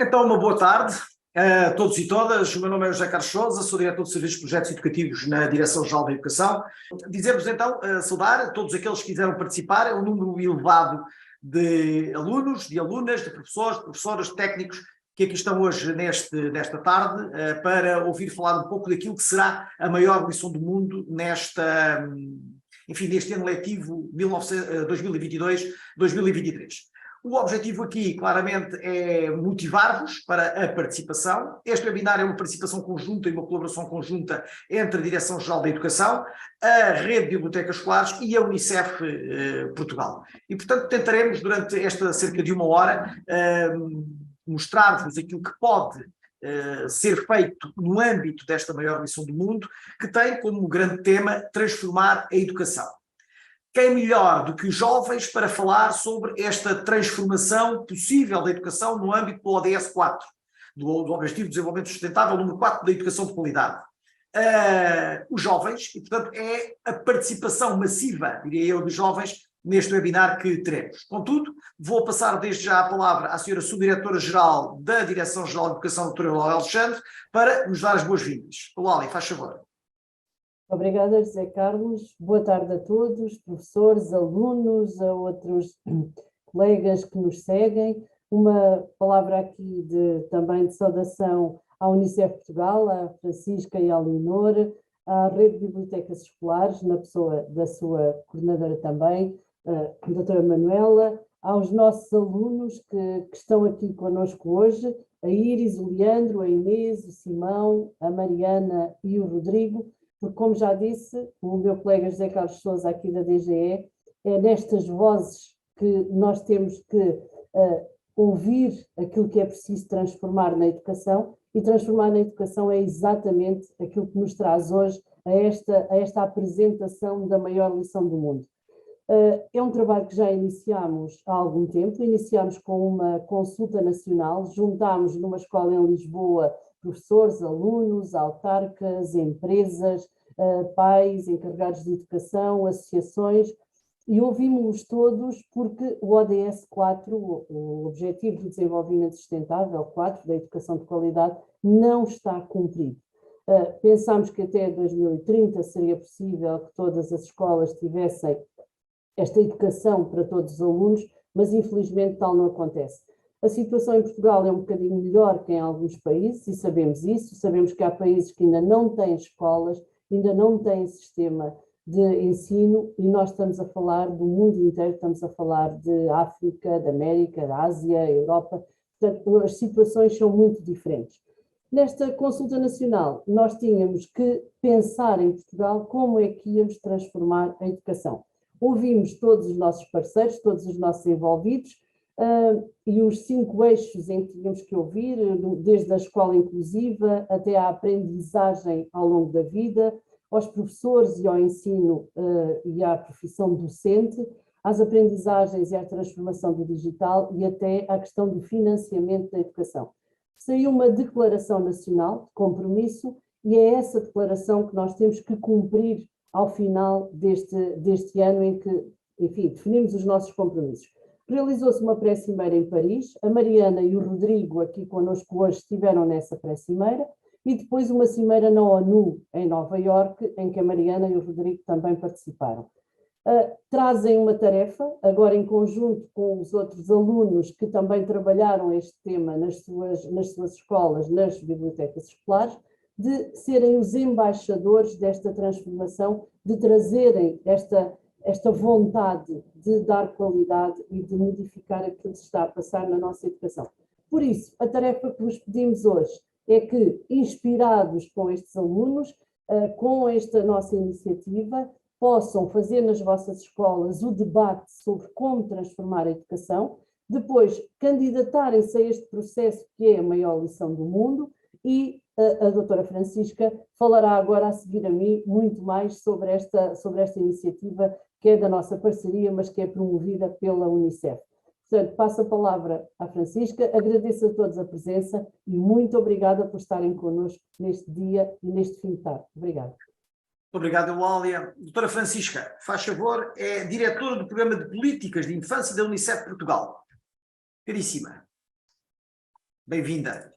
Então, uma boa tarde a todos e todas. O meu nome é José Carlos Sousa, sou diretor de Serviços de Projetos Educativos na Direção-Geral da Educação. Dizer-vos então, saudar a todos aqueles que quiseram participar, é um número elevado de alunos, de alunas, de professores, de professoras, de técnicos que aqui estão hoje nesta tarde para ouvir falar um pouco daquilo que será a maior lição do mundo neste ano letivo 2022-2023. O objetivo aqui, claramente, é motivar-vos para a participação. Este webinar é uma participação conjunta e uma colaboração conjunta entre a Direção-Geral da Educação, a Rede de Bibliotecas Escolares e a Unicef Portugal. E, portanto, tentaremos, durante esta cerca de uma hora, mostrar-vos aquilo que pode ser feito no âmbito desta maior missão do mundo, que tem como grande tema transformar a educação. Quem melhor do que os jovens para falar sobre esta transformação possível da educação no âmbito do ODS 4, do Objetivo de Desenvolvimento Sustentável número 4 da Educação de Qualidade. Os jovens, e portanto é a participação massiva, diria eu, dos jovens neste webinar que teremos. Contudo, vou passar desde já a palavra à senhora Subdiretora-Geral da Direção-Geral de Educação, doutora Eulália Alexandre, para nos dar as boas-vindas. Eulália, faz favor. Obrigada, José Carlos. Boa tarde a todos, professores, alunos, a outros colegas que nos seguem. Uma palavra aqui também de saudação à Unicef Portugal, à Francisca e à Leonor, à Rede de Bibliotecas Escolares, na pessoa da sua coordenadora também, a doutora Manuela, aos nossos alunos que estão aqui connosco hoje, a Iris, o Leandro, a Inês, o Simão, a Mariana e o Rodrigo, porque, como já disse, o meu colega José Carlos Sousa, aqui da DGE, é nestas vozes que nós temos que ouvir aquilo que é preciso transformar na educação, e transformar na educação é exatamente aquilo que nos traz hoje a esta apresentação da maior lição do mundo. É um trabalho que já iniciámos há algum tempo, iniciámos com uma consulta nacional, juntámos numa escola em Lisboa professores, alunos, autarcas, empresas, pais, encarregados de educação, associações, e ouvimos-los todos porque o ODS 4, o Objetivo de Desenvolvimento Sustentável 4, da Educação de Qualidade, não está cumprido. Pensámos que até 2030 seria possível que todas as escolas tivessem esta educação para todos os alunos, mas infelizmente tal não acontece. A situação em Portugal é um bocadinho melhor que em alguns países, e sabemos isso. Sabemos que há países que ainda não têm escolas, ainda não têm sistema de ensino, e nós estamos a falar do mundo inteiro, estamos a falar de África, da América, da Ásia, Europa. Portanto, as situações são muito diferentes. Nesta consulta nacional, nós tínhamos que pensar em Portugal como é que íamos transformar a educação. Ouvimos todos os nossos parceiros, todos os nossos envolvidos, e os 5 eixos em que tínhamos que ouvir, desde a escola inclusiva até à aprendizagem ao longo da vida, aos professores e ao ensino e à profissão docente, às aprendizagens e à transformação do digital e até à questão do financiamento da educação. Saiu uma declaração nacional de compromisso, e é essa declaração que nós temos que cumprir ao final deste ano em que, enfim, definimos os nossos compromissos. Realizou-se uma pré-cimeira em Paris, a Mariana e o Rodrigo aqui connosco hoje estiveram nessa pré-cimeira, e depois uma cimeira na ONU em Nova Iorque, em que a Mariana e o Rodrigo também participaram. Trazem uma tarefa, agora em conjunto com os outros alunos que também trabalharam este tema nas suas escolas, nas bibliotecas escolares, de serem os embaixadores desta transformação, de trazerem esta vontade de dar qualidade e de modificar aquilo que se está a passar na nossa educação. Por isso, a tarefa que vos pedimos hoje é que, inspirados com estes alunos, com esta nossa iniciativa, possam fazer nas vossas escolas o debate sobre como transformar a educação, depois candidatarem-se a este processo que é a maior lição do mundo, e a doutora Francisca falará agora a seguir a mim muito mais sobre esta iniciativa que é da nossa parceria, mas que é promovida pela Unicef. Portanto, passo a palavra à Francisca, agradeço a todos a presença e muito obrigada por estarem connosco neste dia e neste fim de tarde. Obrigada. Obrigado, Eulália. Doutora Francisca, faz favor, é diretora do Programa de Políticas de Infância da Unicef Portugal. Caríssima. Bem-vinda.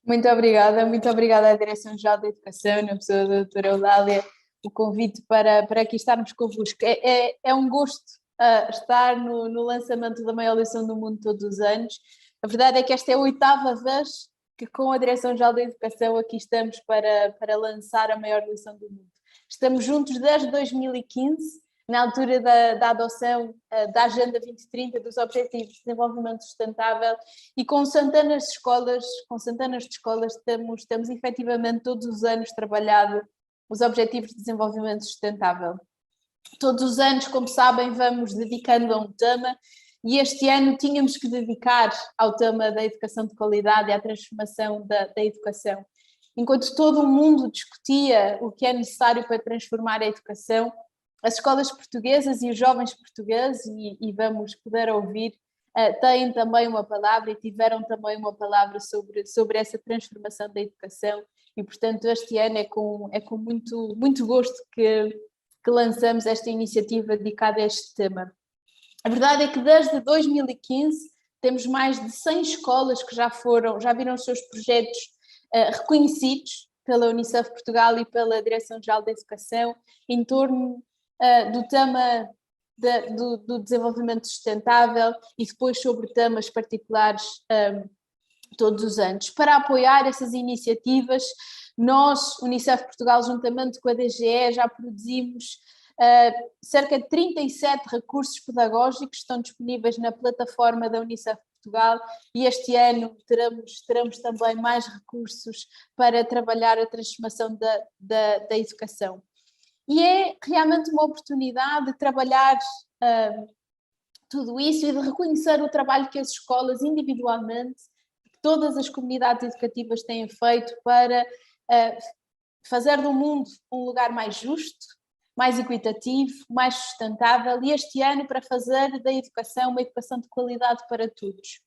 Muito obrigada à Direção-Geral da Educação, na pessoa da doutora Eulália, o convite para aqui estarmos convosco. É um gosto estar no lançamento da maior lição do mundo todos os anos. A verdade é que esta é a 8ª vez que com a Direção-Geral da Educação aqui estamos para lançar a maior lição do mundo. Estamos juntos desde 2015, na altura da adoção da Agenda 2030, dos Objetivos de Desenvolvimento Sustentável, e com centenas de escolas temos efetivamente todos os anos trabalhado os Objetivos de Desenvolvimento Sustentável. Todos os anos, como sabem, vamos dedicando a um tema, e este ano tínhamos que dedicar ao tema da educação de qualidade e à transformação da educação. Enquanto todo o mundo discutia o que é necessário para transformar a educação, as escolas portuguesas e os jovens portugueses, e vamos poder ouvir, têm também uma palavra e tiveram também uma palavra sobre essa transformação da educação, e portanto este ano é com muito gosto que lançamos esta iniciativa dedicada a este tema. A verdade é que desde 2015 temos mais de 100 escolas que já viram os seus projetos reconhecidos pela Unicef Portugal e pela Direção-Geral da Educação em torno do tema do desenvolvimento sustentável, e depois sobre temas particulares todos os anos. Para apoiar essas iniciativas, nós, Unicef Portugal, juntamente com a DGE, já produzimos cerca de 37 recursos pedagógicos que estão disponíveis na plataforma da Unicef Portugal, e este ano teremos também mais recursos para trabalhar a transformação da educação. E é realmente uma oportunidade de trabalhar tudo isso e de reconhecer o trabalho que as escolas individualmente, que todas as comunidades educativas têm feito para fazer do mundo um lugar mais justo, mais equitativo, mais sustentável, e este ano para fazer da educação uma educação de qualidade para todos.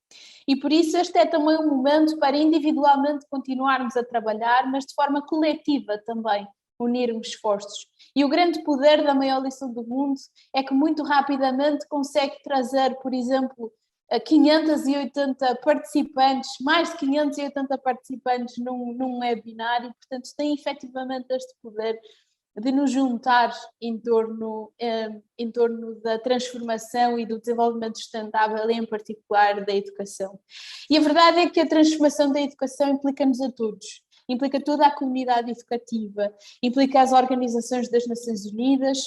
E por isso este é também um momento para individualmente continuarmos a trabalhar, mas de forma coletiva também, unirmos esforços. E o grande poder da maior lição do mundo é que muito rapidamente consegue trazer, por exemplo, 580 participantes, mais de 580 participantes num webinar, e portanto tem efetivamente este poder de nos juntar em torno da transformação e do desenvolvimento sustentável, em particular da educação. E a verdade é que a transformação da educação implica-nos a todos. Implica toda a comunidade educativa, implica as organizações das Nações Unidas,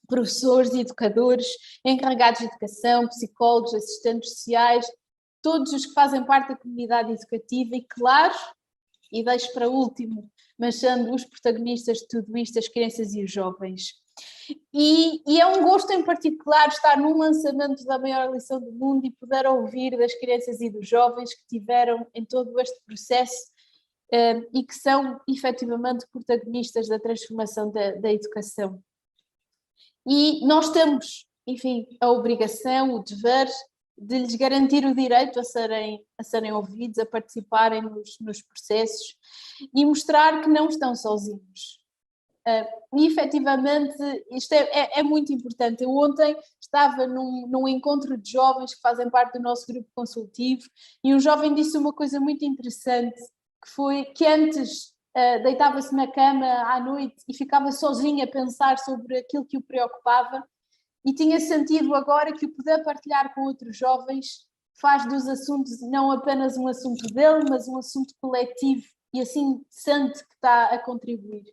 professores e educadores, encarregados de educação, psicólogos, assistentes sociais, todos os que fazem parte da comunidade educativa, e claro, e deixo para último, mas sendo os protagonistas de tudo isto, as crianças e os jovens. E é um gosto em particular estar num lançamento da maior lição do mundo e poder ouvir das crianças e dos jovens que tiveram em todo este processo e que são efetivamente protagonistas da transformação da educação. E nós temos, enfim, a obrigação, o dever de lhes garantir o direito a serem ouvidos, a participarem nos processos e mostrar que não estão sozinhos. E efetivamente isto é muito importante. Eu ontem estava num encontro de jovens que fazem parte do nosso grupo consultivo, e um jovem disse uma coisa muito interessante, que foi que antes deitava-se na cama à noite e ficava sozinho a pensar sobre aquilo que o preocupava, e tinha sentido agora que o poder partilhar com outros jovens faz dos assuntos não apenas um assunto dele, mas um assunto coletivo, e assim sente que está a contribuir.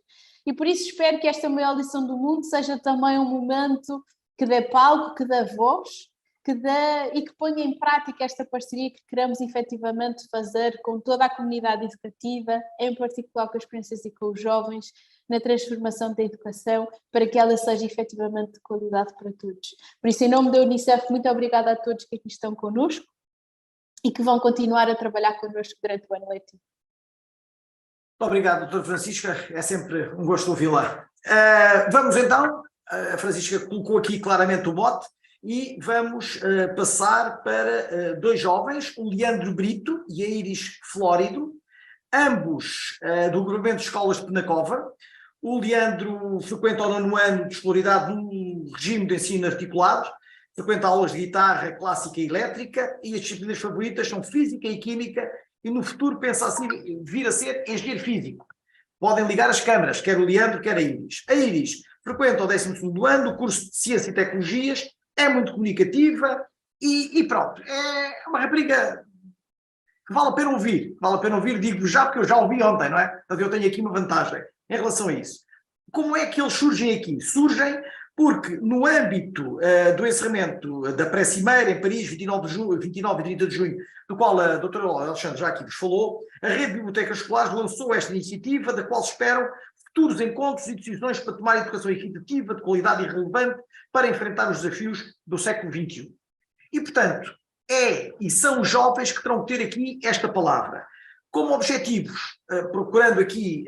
E por isso espero que esta maior lição do mundo seja também um momento que dê palco, que dê voz, e que ponha em prática esta parceria que queremos efetivamente fazer com toda a comunidade educativa, em particular com as crianças e com os jovens, na transformação da educação, para que ela seja efetivamente de qualidade para todos. Por isso, em nome da Unicef, muito obrigada a todos que aqui estão connosco e que vão continuar a trabalhar connosco durante o ano letivo. Muito obrigado, doutora Francisca, é sempre um gosto ouvi-la. Vamos então, a Francisca colocou aqui claramente o mote, e vamos passar para dois jovens, o Leandro Brito e a Iris Flórido, ambos do agrupamento de escolas de Penacova. O Leandro frequenta o 9º ano de escolaridade no regime de ensino articulado, frequenta aulas de guitarra clássica e elétrica, e as disciplinas favoritas são física e química, e no futuro pensa assim, vir a ser engenheiro físico. Podem ligar as câmaras, quer o Leandro, quer a Iris. A Iris frequenta o 12º ano, o curso de Ciência e Tecnologias, é muito comunicativa e pronto, é uma rapariga que vale a pena ouvir, digo já porque eu já ouvi ontem, não é? Portanto, eu tenho aqui uma vantagem em relação a isso. Como é que eles surgem aqui? Surgem porque no âmbito do encerramento da pré-cimeira em Paris, 29 de junho, 29 e 30 de junho, do qual a doutora Alexandre já aqui vos falou, a Rede de Bibliotecas Escolares lançou esta iniciativa, da qual se esperam futuros encontros e decisões para tomar educação equitativa, de qualidade e relevante, para enfrentar os desafios do século XXI. E, portanto, são os jovens que terão que ter aqui esta palavra. Como objetivos, procurando aqui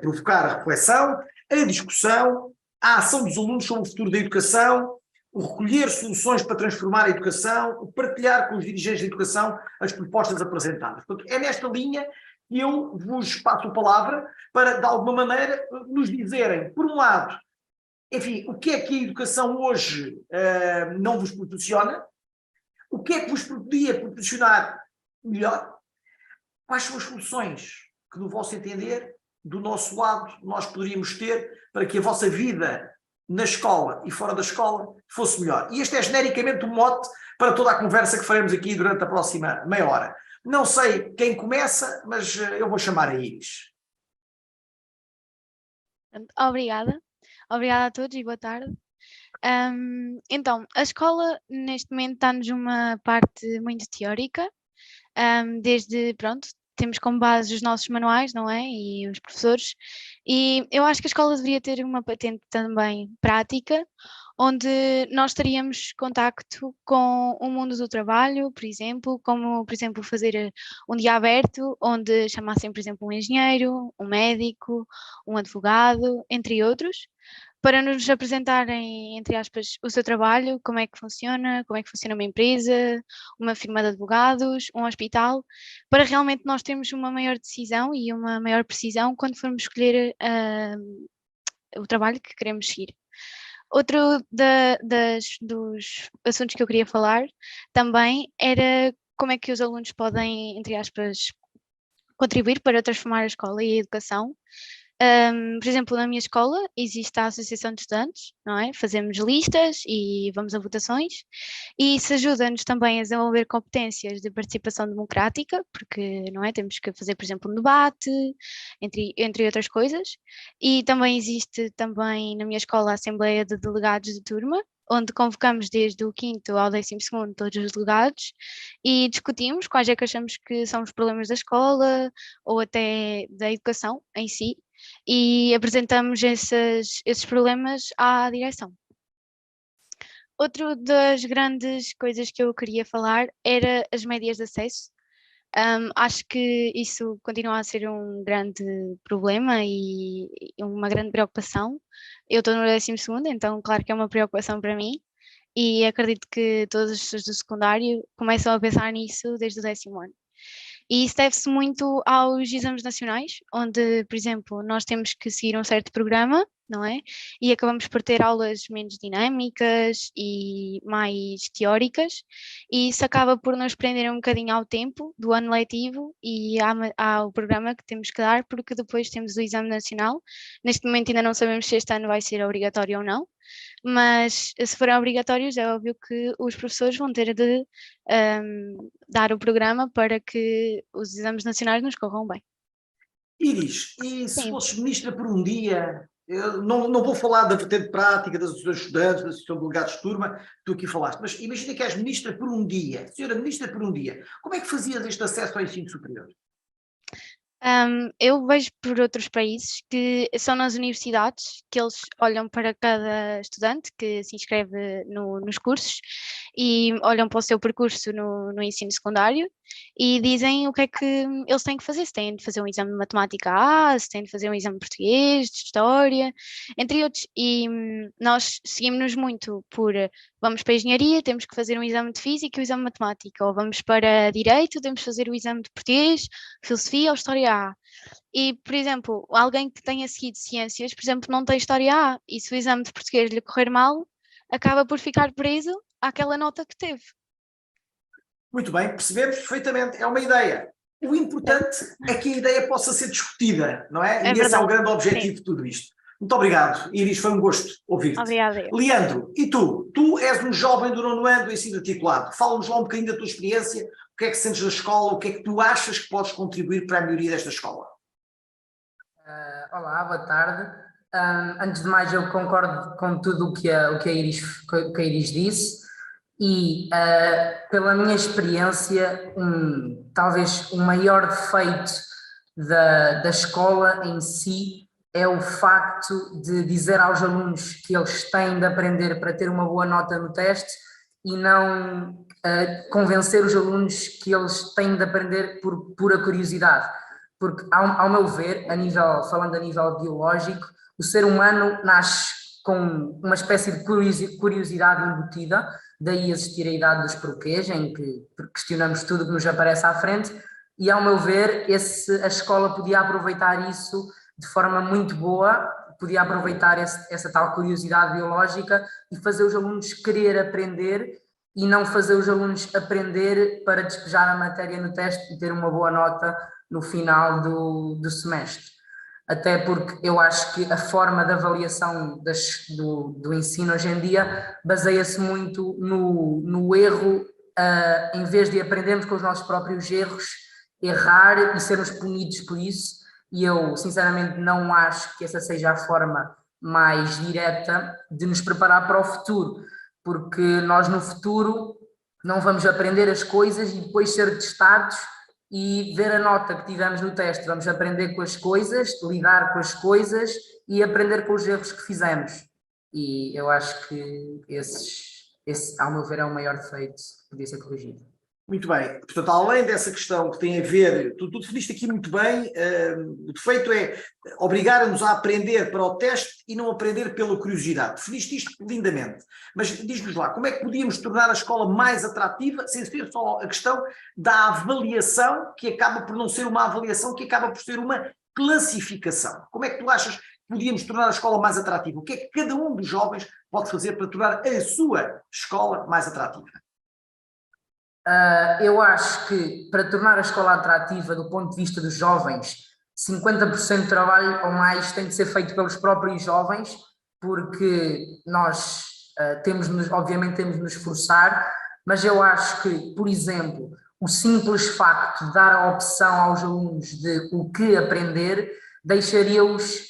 provocar a reflexão, a discussão, a ação dos alunos sobre o futuro da educação, o recolher soluções para transformar a educação, o partilhar com os dirigentes da educação as propostas apresentadas. Portanto, é nesta linha que eu vos passo a palavra para, de alguma maneira, nos dizerem, por um lado, enfim, o que é que a educação hoje não vos proporciona, o que é que vos podia proporcionar melhor, quais são as soluções que, no vosso entender, do nosso lado, nós poderíamos ter para que a vossa vida na escola e fora da escola fosse melhor. E este é genericamente o mote para toda a conversa que faremos aqui durante a próxima meia hora. Não sei quem começa, mas eu vou chamar a Iris. Obrigada. Obrigada a todos e boa tarde. Então, a escola neste momento está-nos uma parte muito teórica, desde, pronto, temos como base os nossos manuais, não é? E os professores. E eu acho que a escola deveria ter uma patente também prática, onde nós teríamos contacto com o mundo do trabalho, por exemplo, como, por exemplo, fazer um dia aberto, onde chamassem, por exemplo, um engenheiro, um médico, um advogado, entre outros, para nos apresentarem, entre aspas, o seu trabalho, como é que funciona uma empresa, uma firma de advogados, um hospital, para realmente nós termos uma maior decisão e uma maior precisão quando formos escolher o trabalho que queremos seguir. Outro dos assuntos que eu queria falar também era como é que os alunos podem, entre aspas, contribuir para transformar a escola e a educação. Por exemplo, na minha escola existe a Associação de Estudantes, não é? Fazemos listas e vamos a votações, e isso ajuda-nos também a desenvolver competências de participação democrática, porque, não é? Temos que fazer, por exemplo, um debate, entre outras coisas, e também existe também na minha escola a Assembleia de Delegados de Turma, onde convocamos desde o 5º ao 12º todos os delegados e discutimos quais é que achamos que são os problemas da escola ou até da educação em si, e apresentamos esses problemas à direção. Outra das grandes coisas que eu queria falar era as médias de acesso. Acho que isso continua a ser um grande problema e uma grande preocupação. Eu estou no 12º, então claro que é uma preocupação para mim, e acredito que todas as pessoas do secundário começam a pensar nisso desde o 10º ano. E isso deve-se muito aos exames nacionais, onde, por exemplo, nós temos que seguir um certo programa, não é? E acabamos por ter aulas menos dinâmicas e mais teóricas, e isso acaba por nos prender um bocadinho ao tempo do ano letivo e ao programa que temos que dar, porque depois temos o exame nacional. Neste momento ainda não sabemos se este ano vai ser obrigatório ou não, mas se forem obrigatórios é óbvio que os professores vão ter de dar o programa para que os exames nacionais nos corram bem. Iris, e se Sim. fosses ministra por um dia, eu não vou falar da vertente prática das associações de estudantes, da associação de delegados de turma, que tu aqui falaste, mas imagina que és ministra por um dia, senhora ministra por um dia, como é que fazias este acesso ao ensino superior? Eu vejo por outros países que são nas universidades que eles olham para cada estudante que se inscreve nos cursos e olham para o seu percurso no ensino secundário e dizem o que é que eles têm que fazer, se têm de fazer um exame de matemática A, se têm de fazer um exame de português, de história, entre outros. E nós seguimos-nos muito por vamos para a engenharia, temos que fazer um exame de física e um exame de matemática, ou vamos para direito, temos que fazer o exame de português, filosofia ou história A. E, por exemplo, alguém que tenha seguido ciências, por exemplo, não tem história A, e se o exame de português lhe correr mal, acaba por ficar preso àquela nota que teve. Muito bem, percebemos perfeitamente, é uma ideia. O importante é que a ideia possa ser discutida, não é? É E esse é o verdade. grande objetivo Sim. de tudo isto. Muito obrigado, Iris, foi um gosto ouvir-te. Obrigada. Eu. Leandro, e tu? Tu és um jovem do 9º ano do ensino articulado. Fala-nos lá um bocadinho da tua experiência, o que é que sentes da escola, o que é que tu achas que podes contribuir para a melhoria desta escola? Olá, boa tarde. Antes de mais, eu concordo com tudo o que a Iris disse e, pela minha experiência, talvez o maior defeito da escola em si é o facto de dizer aos alunos que eles têm de aprender para ter uma boa nota no teste e não convencer os alunos que eles têm de aprender por pura curiosidade. Porque, ao meu ver, falando a nível biológico, o ser humano nasce com uma espécie de curiosidade embutida, daí existir a idade dos porquês, em que questionamos tudo que nos aparece à frente, e ao meu ver, a escola podia aproveitar isso de forma muito boa, podia aproveitar essa tal curiosidade biológica e fazer os alunos querer aprender e não fazer os alunos aprender para despejar a matéria no teste e ter uma boa nota no final do semestre. Até porque eu acho que a forma de avaliação do ensino hoje em dia baseia-se muito no erro, em vez de aprendermos com os nossos próprios erros, errar e sermos punidos por isso, e eu sinceramente não acho que essa seja a forma mais direta de nos preparar para o futuro, porque nós no futuro não vamos aprender as coisas e depois ser testados e ver a nota que tivemos no teste. Vamos aprender com as coisas, lidar com as coisas e aprender com os erros que fizemos. E eu acho que esse, ao meu ver, é o maior defeito que podia ser corrigido. Muito bem, portanto, além dessa questão que tem a ver, tu definiste aqui muito bem, o defeito é obrigar-nos a aprender para o teste e não aprender pela curiosidade. Definiste isto lindamente, mas diz-nos lá, como é que podíamos tornar a escola mais atrativa, sem ser só a questão da avaliação, que acaba por não ser uma avaliação, que acaba por ser uma classificação. Como é que tu achas que podíamos tornar a escola mais atrativa? O que é que cada um dos jovens pode fazer para tornar a sua escola mais atrativa? Eu acho que para tornar a escola atrativa do ponto de vista dos jovens, 50% do trabalho ou mais tem de ser feito pelos próprios jovens, porque nós obviamente temos de nos esforçar, mas eu acho que, por exemplo, o simples facto de dar a opção aos alunos de o que aprender deixaria-os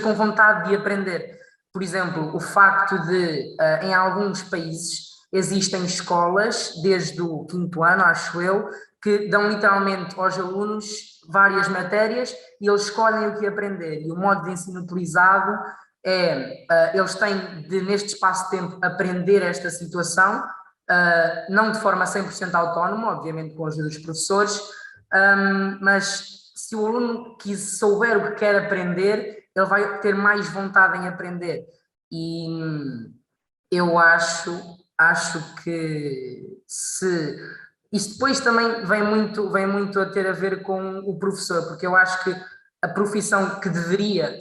com vontade de aprender. Por exemplo, o facto de, em alguns países, existem escolas, desde o 5º ano, acho eu, que dão literalmente aos alunos várias matérias e eles escolhem o que aprender. E o modo de ensino utilizado é, eles têm de, neste espaço de tempo, aprender esta situação, não de forma 100% autónoma, obviamente com a ajuda dos professores, mas se o aluno souber o que quer aprender, ele vai ter mais vontade em aprender. E eu acho que isso depois também vem muito a ter a ver com o professor, porque eu acho que a profissão que deveria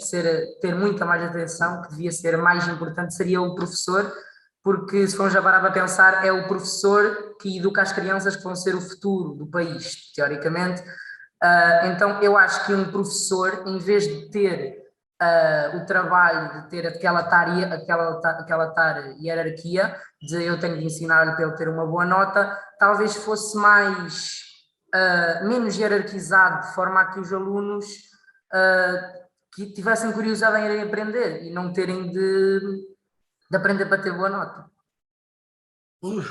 ter muita mais atenção, que devia ser mais importante, seria o professor, porque se formos parar para pensar, é o professor que educa as crianças que vão ser o futuro do país, teoricamente. Então eu acho que um professor, em vez de ter o trabalho de ter aquela hierarquia de eu tenho de ensinar-lhe para ele ter uma boa nota, talvez fosse menos hierarquizado, de forma a que os alunos que tivessem curiosidade em irem aprender e não terem de aprender para ter boa nota.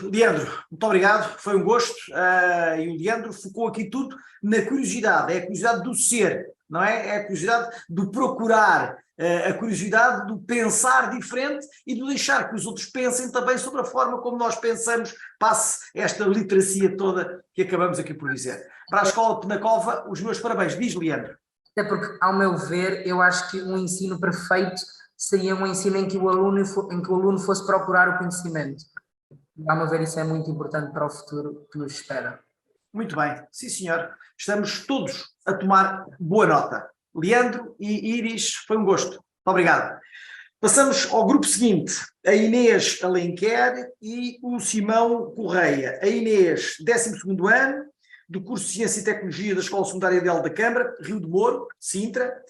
Leandro, muito obrigado, foi um gosto, e o Leandro focou aqui tudo na curiosidade, é a curiosidade do ser, não é? É a curiosidade do procurar, a curiosidade do pensar diferente e de deixar que os outros pensem também sobre a forma como nós pensamos, passe esta literacia toda que acabamos aqui por dizer. Para a Escola de Penacova, os meus parabéns. Diz, Leandro. Até porque, ao meu ver, eu acho que um ensino perfeito seria um ensino em que o aluno fosse procurar o conhecimento. Ao meu ver, isso é muito importante para o futuro que nos espera. Muito bem, sim senhor. Estamos todos a tomar boa nota. Leandro e Iris, foi um gosto. Muito obrigado. Passamos ao grupo seguinte, a Inês Alenquer e o Simão Correia. A Inês, 12º ano, do curso de Ciência e Tecnologia da Escola Secundária Ideal da Câmara, Rio de Moro, Sintra.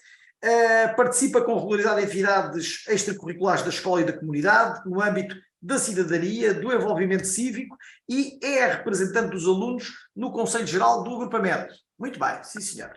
Participa com regularidade em atividades extracurriculares da escola e da comunidade, no âmbito da cidadania, do envolvimento cívico e é representante dos alunos no Conselho Geral do agrupamento. Muito bem, sim senhor.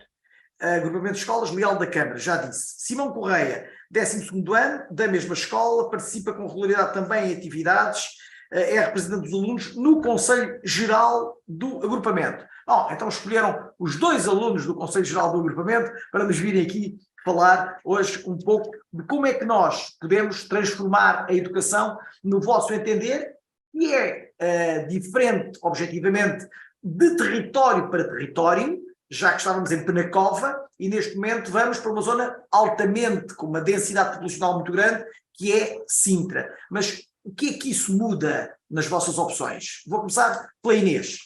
Agrupamento de Escolas Leal da Câmara, já disse. Simão Correia, 12º ano, da mesma escola, participa com regularidade também em atividades, é representante dos alunos no Conselho Geral do agrupamento. Então escolheram os 2 alunos do Conselho Geral do agrupamento para nos virem aqui falar hoje um pouco de como é que nós podemos transformar a educação no vosso entender, e é diferente, objetivamente, de território para território, já que estávamos em Penacova, e neste momento vamos para uma zona altamente, com uma densidade populacional muito grande, que é Sintra. Mas o que é que isso muda nas vossas opções? Vou começar pela Inês.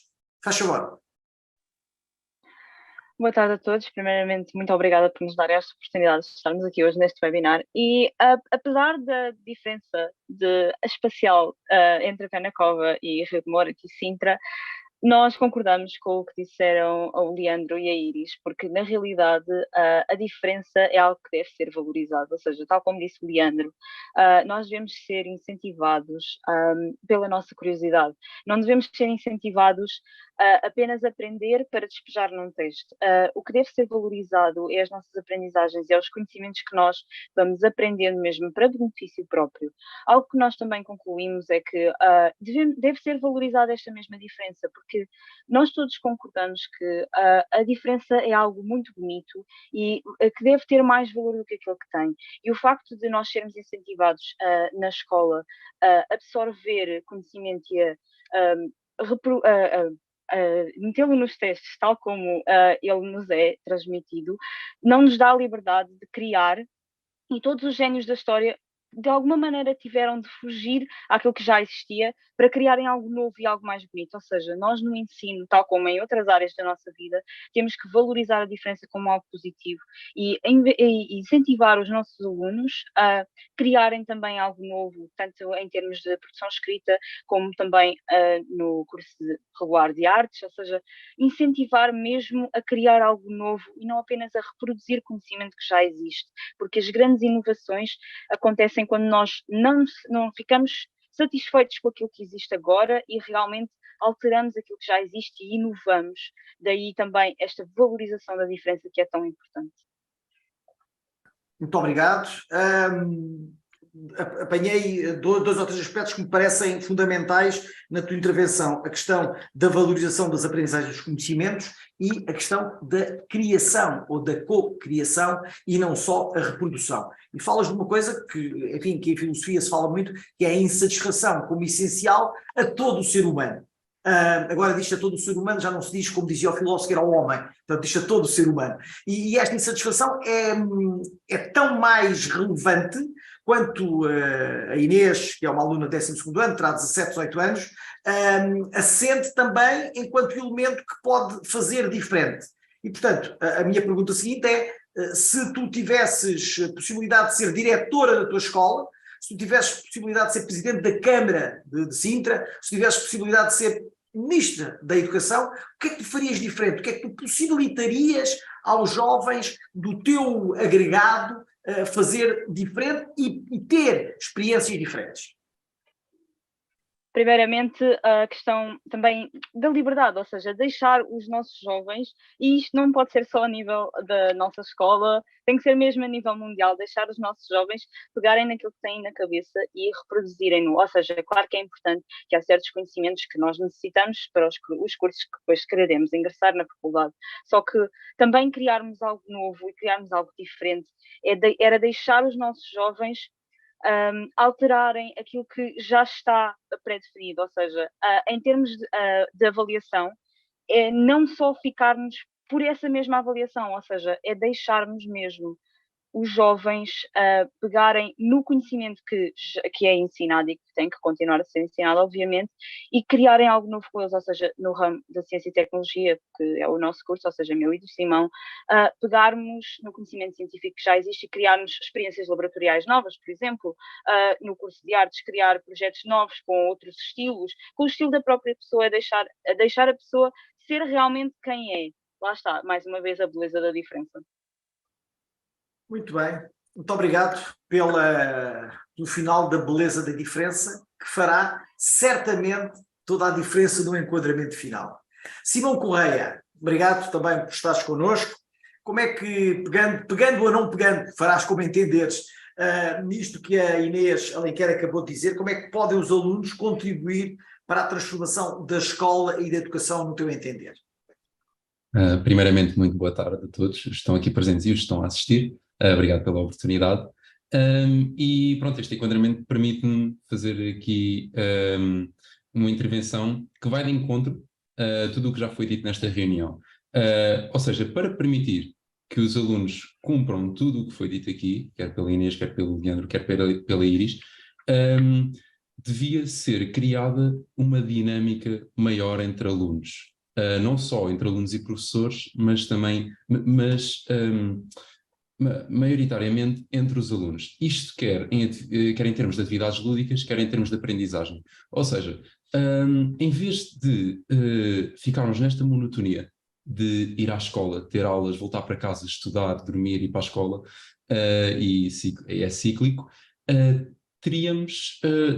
Faz favor. Boa tarde a todos. Primeiramente, muito obrigada por nos dar esta oportunidade de estarmos aqui hoje neste webinar. E apesar da diferença espacial entre Penacova e Rio de Moro e Sintra, nós concordamos com o que disseram o Leandro e a Iris, porque na realidade a diferença é algo que deve ser valorizado, ou seja, tal como disse o Leandro, nós devemos ser incentivados pela nossa curiosidade, não devemos ser incentivados apenas a aprender para despejar num texto. O que deve ser valorizado é as nossas aprendizagens e é os conhecimentos que nós vamos aprendendo mesmo para benefício próprio. Algo que nós também concluímos é que deve ser valorizada esta mesma diferença, porque nós todos concordamos que a diferença é algo muito bonito e que deve ter mais valor do que aquilo que tem. E o facto de nós sermos incentivados na escola a absorver conhecimento e metê-lo nos testes, tal como ele nos é transmitido, não nos dá a liberdade de criar, e todos os génios da história de alguma maneira tiveram de fugir àquilo que já existia para criarem algo novo e algo mais bonito. Ou seja, nós no ensino, tal como em outras áreas da nossa vida, temos que valorizar a diferença como algo positivo e incentivar os nossos alunos a criarem também algo novo, tanto em termos de produção escrita, como também no curso regular de artes, ou seja, incentivar mesmo a criar algo novo e não apenas a reproduzir conhecimento que já existe, porque as grandes inovações acontecem quando nós não ficamos satisfeitos com aquilo que existe agora e realmente alteramos aquilo que já existe e inovamos. Daí também esta valorização da diferença que é tão importante. Muito obrigado. Apanhei 2 ou 3 aspectos que me parecem fundamentais na tua intervenção. A questão da valorização das aprendizagens dos conhecimentos e a questão da criação ou da co-criação e não só a reprodução. E falas de uma coisa que, enfim, que em filosofia se fala muito, que é a insatisfação como essencial a todo o ser humano. Agora diz a todo o ser humano, já não se diz como dizia o filósofo que era o homem, portanto diz a todo o ser humano. E esta insatisfação é tão mais relevante quanto a Inês, que é uma aluna de 12º ano, terá 17, 18 anos, assente também enquanto elemento que pode fazer diferente. E, portanto, a minha pergunta seguinte é, se tu tivesses possibilidade de ser diretora da tua escola, se tu tivesses possibilidade de ser presidente da Câmara de Sintra, se tivesses possibilidade de ser ministra da Educação, o que é que tu farias diferente? O que é que tu possibilitarias aos jovens do teu agregado fazer diferente e ter experiências diferentes? Primeiramente, a questão também da liberdade, ou seja, deixar os nossos jovens, e isto não pode ser só a nível da nossa escola, tem que ser mesmo a nível mundial, deixar os nossos jovens pegarem naquilo que têm na cabeça e reproduzirem-no. Ou seja, claro que é importante que há certos conhecimentos que nós necessitamos para os cursos que depois quereremos ingressar na faculdade. Só que também criarmos algo novo e criarmos algo diferente era deixar os nossos jovens alterarem aquilo que já está pré-definido, ou seja, em termos de avaliação, é não só ficarmos por essa mesma avaliação, ou seja, é deixarmos mesmo os jovens pegarem no conhecimento que é ensinado e que tem que continuar a ser ensinado, obviamente, e criarem algo novo com eles, ou seja, no ramo da ciência e tecnologia, que é o nosso curso, ou seja, meu e do Simão, pegarmos no conhecimento científico que já existe e criarmos experiências laboratoriais novas, por exemplo, no curso de artes, criar projetos novos com outros estilos, com o estilo da própria pessoa, deixar a pessoa ser realmente quem é. Lá está, mais uma vez, a beleza da diferença. Muito bem. Muito obrigado pelo final da beleza da diferença, que fará certamente toda a diferença no enquadramento final. Simão Correia, obrigado também por estares connosco. Como é que, pegando ou não pegando, farás como entenderes, nisto que a Inês Alenquer acabou de dizer, como é que podem os alunos contribuir para a transformação da escola e da educação no teu entender? Primeiramente, muito boa tarde a todos que estão aqui presentes e os que estão a assistir. Obrigado pela oportunidade. E pronto, este enquadramento permite-me fazer aqui uma intervenção que vai de encontro a tudo o que já foi dito nesta reunião. Ou seja, para permitir que os alunos cumpram tudo o que foi dito aqui, quer pela Inês, quer pelo Leandro, quer pela Iris, devia ser criada uma dinâmica maior entre alunos. Não só entre alunos e professores, mas também, maioritariamente entre os alunos. Isto quer em termos de atividades lúdicas, quer em termos de aprendizagem. Ou seja, em vez de ficarmos nesta monotonia de ir à escola, ter aulas, voltar para casa, estudar, dormir, ir para a escola, e é cíclico,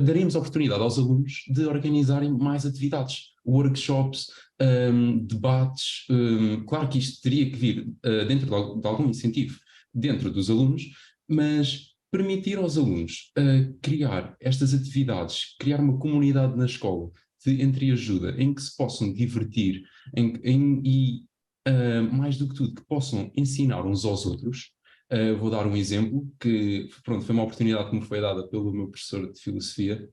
daríamos a oportunidade aos alunos de organizarem mais atividades, workshops, debates. Claro que isto teria que vir dentro de algum incentivo dentro dos alunos, mas permitir aos alunos criar estas atividades, criar uma comunidade na escola de entreajuda em que se possam divertir e, mais do que tudo, que possam ensinar uns aos outros. Vou dar um exemplo que, pronto, foi uma oportunidade que me foi dada pelo meu professor de filosofia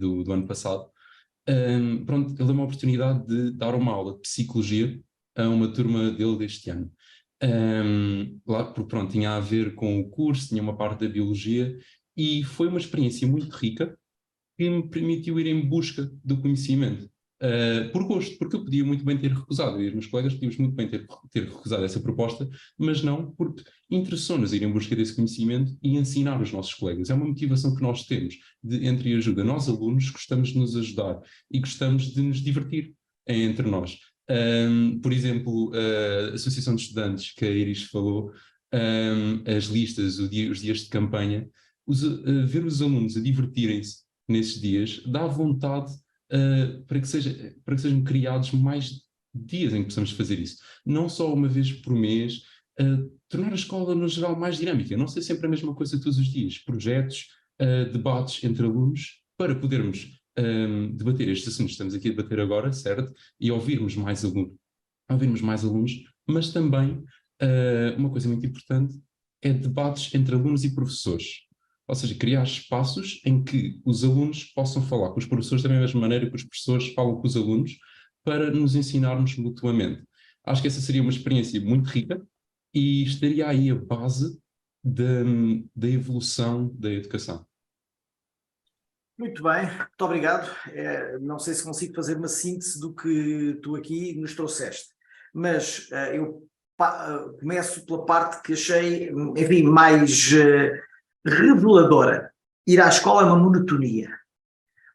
do ano passado. Pronto, ele deu uma oportunidade de dar uma aula de psicologia a uma turma dele deste ano. Lá, porque pronto, tinha a ver com o curso, tinha uma parte da biologia, e foi uma experiência muito rica que me permitiu ir em busca do conhecimento. Por gosto, porque eu podia muito bem ter recusado, eu e os meus colegas podíamos muito bem ter recusado essa proposta, mas não, porque interessou-nos ir em busca desse conhecimento e ensinar os nossos colegas. É uma motivação que nós temos de entreajuda. Nós, alunos, gostamos de nos ajudar e gostamos de nos divertir entre nós. Por exemplo, a Associação de Estudantes, que a Iris falou, as listas, os dias de campanha, ver os alunos a divertirem-se nesses dias, dá vontade para que sejam criados mais dias em que possamos fazer isso. Não só uma vez por mês, tornar a escola, no geral, mais dinâmica. Não ser sempre a mesma coisa todos os dias. Projetos, debates entre alunos, para podermos debater estes assuntos que estamos aqui a debater agora, certo? E ouvirmos mais alunos, mas também, uma coisa muito importante, é debates entre alunos e professores. Ou seja, criar espaços em que os alunos possam falar com os professores da mesma maneira que os professores falam com os alunos, para nos ensinarmos mutuamente. Acho que essa seria uma experiência muito rica e estaria aí a base da evolução da educação. Muito bem, muito obrigado. Não sei se consigo fazer uma síntese do que tu aqui nos trouxeste, mas eu começo pela parte que achei, enfim, mais reveladora. Ir à escola é uma monotonia.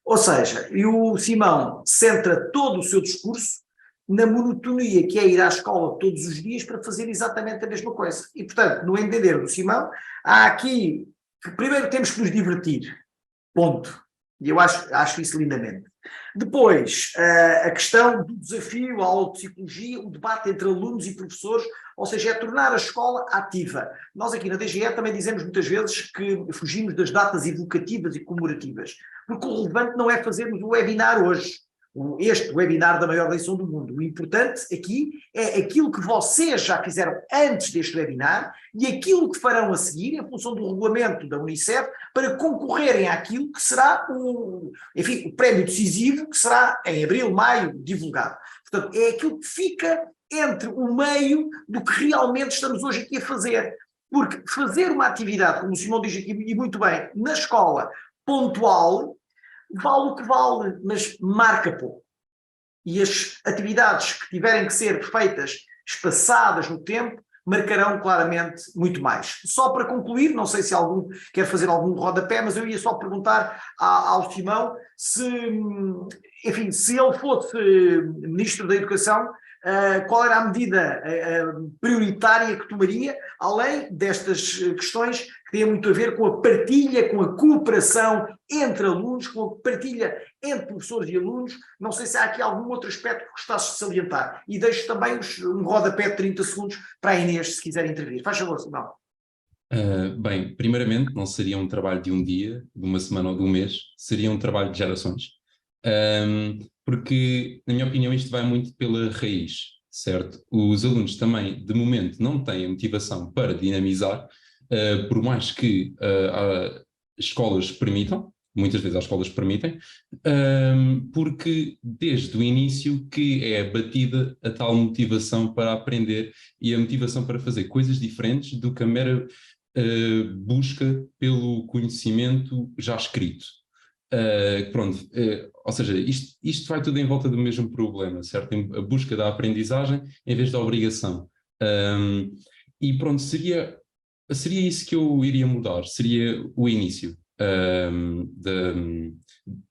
Ou seja, e o Simão centra todo o seu discurso na monotonia que é ir à escola todos os dias para fazer exatamente a mesma coisa. E, portanto, no entender do Simão, há aqui que primeiro temos que nos divertir. Ponto. E eu acho isso lindamente. Depois, a questão do desafio, a aula de psicologia, o debate entre alunos e professores, ou seja, é tornar a escola ativa. Nós aqui na DGE também dizemos muitas vezes que fugimos das datas evocativas e comemorativas, porque o relevante não é fazermos o webinar hoje, este webinar da maior lição do mundo. O importante aqui é aquilo que vocês já fizeram antes deste webinar e aquilo que farão a seguir em função do regulamento da Unicef para concorrerem àquilo que será o prémio decisivo que será em abril, maio, divulgado. Portanto, é aquilo que fica entre o meio do que realmente estamos hoje aqui a fazer. Porque fazer uma atividade, como o Simão diz aqui, e muito bem, na escola, pontual, vale o que vale, mas marca pouco. E as atividades que tiverem que ser feitas, espaçadas no tempo, marcarão claramente muito mais. Só para concluir, não sei se algum quer fazer algum rodapé, mas eu ia só perguntar ao Simão se, enfim, se ele fosse Ministro da Educação, qual era a medida prioritária que tomaria, além destas questões que têm muito a ver com a partilha, com a cooperação entre alunos, com a partilha entre professores e alunos. Não sei se há aqui algum outro aspecto que gostasses de salientar. E deixo também um rodapé de 30 segundos para a Inês, se quiser intervir. Faz favor, Simão. Bem, primeiramente, não seria um trabalho de um dia, de uma semana ou de um mês, seria um trabalho de gerações. Porque, na minha opinião, isto vai muito pela raiz, certo? Os alunos também, de momento, não têm a motivação para dinamizar, por mais que as escolas permitam, muitas vezes as escolas permitem, porque desde o início que é batida a tal motivação para aprender e a motivação para fazer coisas diferentes do que a mera busca pelo conhecimento já escrito. Ou seja, isto vai tudo em volta do mesmo problema, certo? A busca da aprendizagem em vez da obrigação. E pronto, seria isso que eu iria mudar, seria o início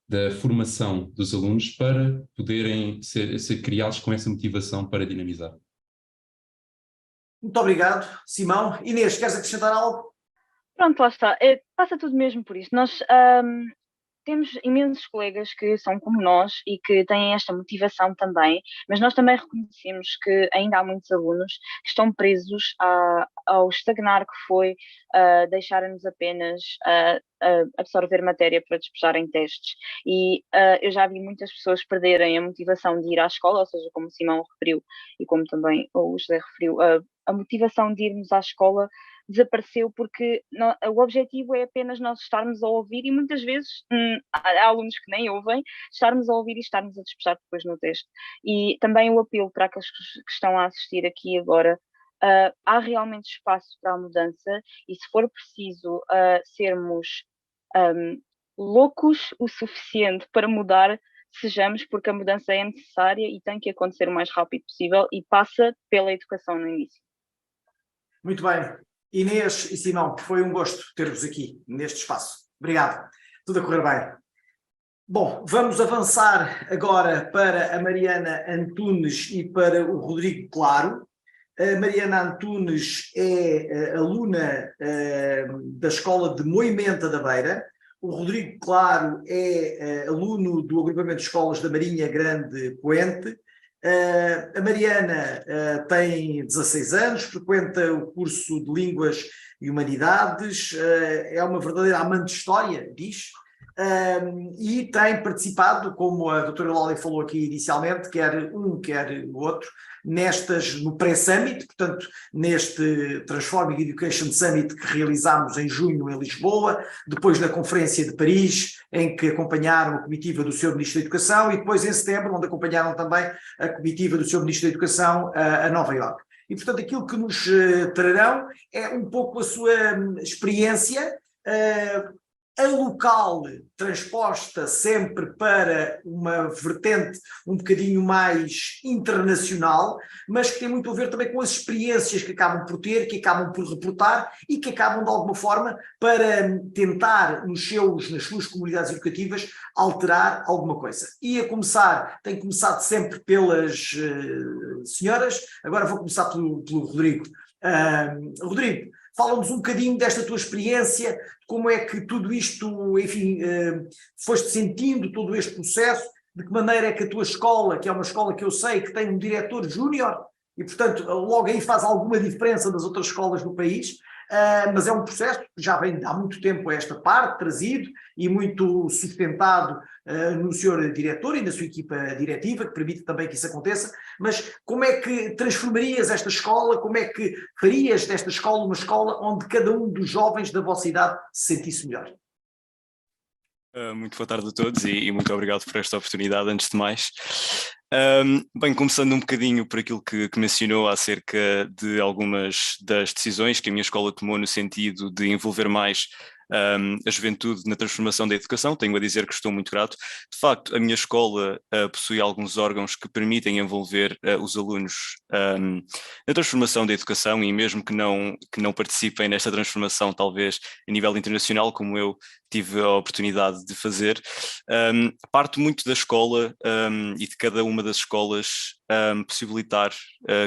da formação dos alunos para poderem ser criados com essa motivação para dinamizar. Muito obrigado, Simão. Inês, queres acrescentar algo? Pronto, lá está. Passa tudo mesmo por isto. Nós temos imensos colegas que são como nós e que têm esta motivação também, mas nós também reconhecemos que ainda há muitos alunos que estão presos ao estagnar que foi deixarem-nos apenas absorver matéria para despejar em testes. E eu já vi muitas pessoas perderem a motivação de ir à escola, ou seja, como o Simão referiu e como também o José referiu, a motivação de irmos à escola desapareceu porque o objetivo é apenas nós estarmos a ouvir e muitas vezes há alunos que nem ouvem, estarmos a ouvir e estarmos a despejar depois no texto. E também o apelo para aqueles que estão a assistir aqui agora, há realmente espaço para a mudança e se for preciso sermos loucos o suficiente para mudar, sejamos, porque a mudança é necessária e tem que acontecer o mais rápido possível e passa pela educação no início. Muito bem. Inês e Simão, foi um gosto ter-vos aqui neste espaço. Obrigado. Tudo a correr bem. Bom, vamos avançar agora para a Mariana Antunes e para o Rodrigo Claro. A Mariana Antunes é aluna da Escola de Moimenta da Beira. O Rodrigo Claro é aluno do agrupamento de escolas da Marinha Grande Poente. A Mariana tem 16 anos, frequenta o curso de Línguas e Humanidades, é uma verdadeira amante de história, diz, e tem participado, como a doutora Lália falou aqui inicialmente, quer um, quer o outro, no pré-summit, portanto, neste Transforming Education Summit que realizámos em junho em Lisboa, depois na Conferência de Paris, em que acompanharam a comitiva do Sr. Ministro da Educação, e depois em setembro, onde acompanharam também a comitiva do Sr. Ministro da Educação a Nova Iorque. E, portanto, aquilo que nos trarão é um pouco a sua experiência, a local transposta sempre para uma vertente um bocadinho mais internacional, mas que tem muito a ver também com as experiências que acabam por ter, que acabam por reportar e que acabam de alguma forma para tentar nas suas comunidades educativas alterar alguma coisa. Tem começado sempre pelas senhoras, agora vou começar pelo Rodrigo. Rodrigo, fala-nos um bocadinho desta tua experiência, como é que tudo isto, enfim, foste sentindo todo este processo, de que maneira é que a tua escola, que é uma escola que eu sei que tem um diretor júnior, e portanto logo aí faz alguma diferença das outras escolas do país, mas é um processo que já vem há muito tempo a esta parte, trazido e muito sustentado no senhor diretor e na sua equipa diretiva, que permite também que isso aconteça, mas como é que transformarias esta escola, como é que farias desta escola uma escola onde cada um dos jovens da vossa idade se sentisse melhor? Muito boa tarde a todos e muito obrigado por esta oportunidade, antes de mais. Bem, começando um bocadinho por aquilo que mencionou acerca de algumas das decisões que a minha escola tomou no sentido de envolver mais a juventude na transformação da educação. Tenho a dizer que estou muito grato. De facto, a minha escola possui alguns órgãos que permitem envolver os alunos na transformação da educação, e mesmo que não participem nesta transformação, talvez a nível internacional, como eu tive a oportunidade de fazer, parte muito da escola e de cada uma das escolas possibilitar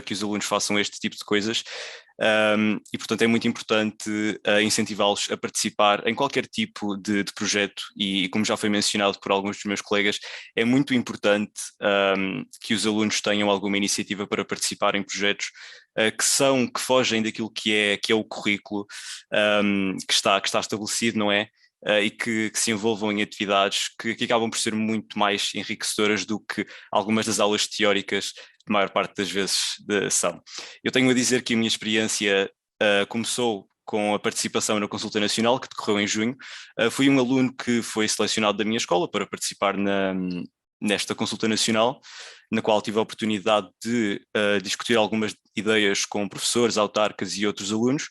que os alunos façam este tipo de coisas. E portanto é muito importante incentivá-los a participar em qualquer tipo de projeto, e como já foi mencionado por alguns dos meus colegas, é muito importante que os alunos tenham alguma iniciativa para participar em projetos que fogem daquilo que é o currículo que está estabelecido, não é? E que se envolvam em atividades que acabam por ser muito mais enriquecedoras do que algumas das aulas teóricas, a maior parte das vezes são. Eu tenho a dizer que a minha experiência começou com a participação na Consulta Nacional, que decorreu em junho. Fui um aluno que foi selecionado da minha escola para participar nesta Consulta Nacional, na qual tive a oportunidade de discutir algumas ideias com professores, autarcas e outros alunos.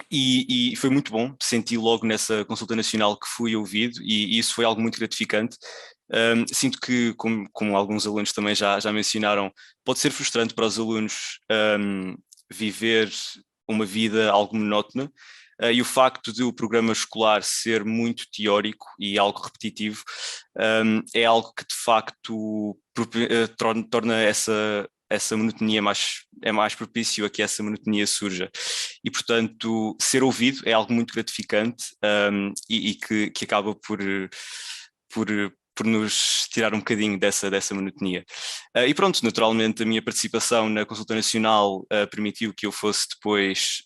E foi muito bom, senti logo nessa Consulta Nacional que fui ouvido, e isso foi algo muito gratificante. Sinto que, como alguns alunos também já mencionaram, pode ser frustrante para os alunos viver uma vida algo monótona, e o facto de o programa escolar ser muito teórico e algo repetitivo é algo que de facto torna essa monotonia mais propício a que essa monotonia surja. E, portanto, ser ouvido é algo muito gratificante e que acaba por nos tirar um bocadinho dessa monotonia. E pronto, naturalmente a minha participação na Consulta Nacional permitiu que eu fosse depois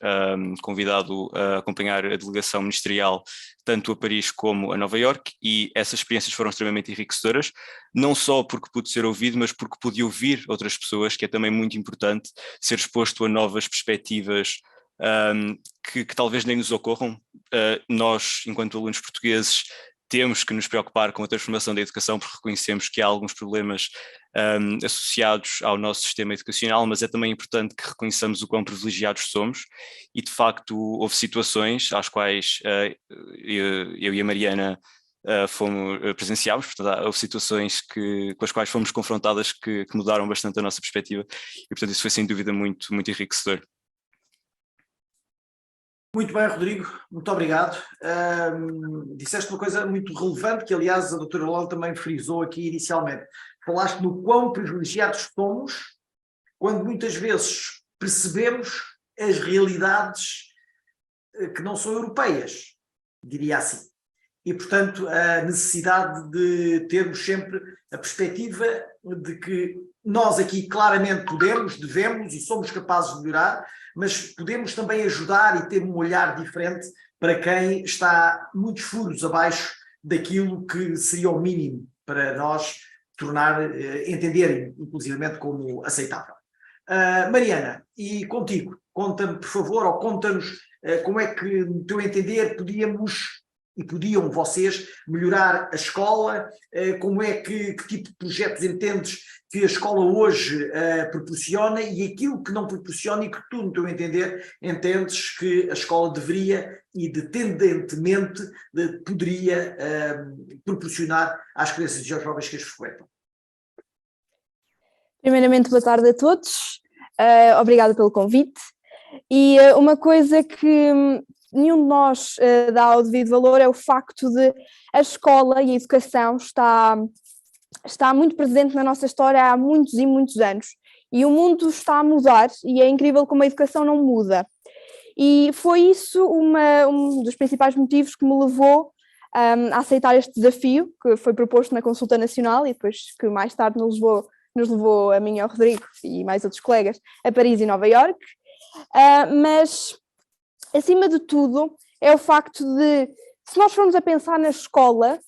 convidado a acompanhar a delegação ministerial tanto a Paris como a Nova Iorque, e essas experiências foram extremamente enriquecedoras, não só porque pude ser ouvido, mas porque pude ouvir outras pessoas, que é também muito importante ser exposto a novas perspectivas que talvez nem nos ocorram. Nós, enquanto alunos portugueses, temos que nos preocupar com a transformação da educação, porque reconhecemos que há alguns problemas associados ao nosso sistema educacional, mas é também importante que reconheçamos o quão privilegiados somos, e de facto houve situações às quais eu e a Mariana presenciámos. Portanto, houve situações com as quais fomos confrontadas que mudaram bastante a nossa perspectiva, e portanto isso foi sem dúvida muito, muito enriquecedor. Muito bem, Rodrigo, muito obrigado. Disseste uma coisa muito relevante, que aliás a doutora Lola também frisou aqui inicialmente. Falaste no quão privilegiados somos, quando muitas vezes percebemos as realidades que não são europeias, diria assim. E, portanto, a necessidade de termos sempre a perspectiva de que nós aqui claramente podemos, devemos e somos capazes de melhorar, mas podemos também ajudar e ter um olhar diferente para quem está muitos furos abaixo daquilo que seria o mínimo para nós entenderem, inclusivamente, como aceitável. Mariana, e contigo, conta-me, por favor, ou conta-nos como é que, no teu entender, podiam vocês melhorar a escola, como é que tipo de projetos entendes que a escola hoje proporciona, e aquilo que não proporciona e que tu, no teu entender, entendes que a escola deveria e tendentemente poderia proporcionar às crianças e aos jovens que as frequentam. Primeiramente, boa tarde a todos, obrigada pelo convite, e uma coisa que nenhum de nós dá o devido valor é o facto de a escola e a educação está muito presente na nossa história há muitos e muitos anos, e o mundo está a mudar, e é incrível como a educação não muda. E foi isso um dos principais motivos que me levou a aceitar este desafio, que foi proposto na Consulta Nacional, e depois que mais tarde nos levou a mim e ao Rodrigo e mais outros colegas a Paris e Nova Iorque. Mas, acima de tudo, é o facto de, se nós formos a pensar na escola,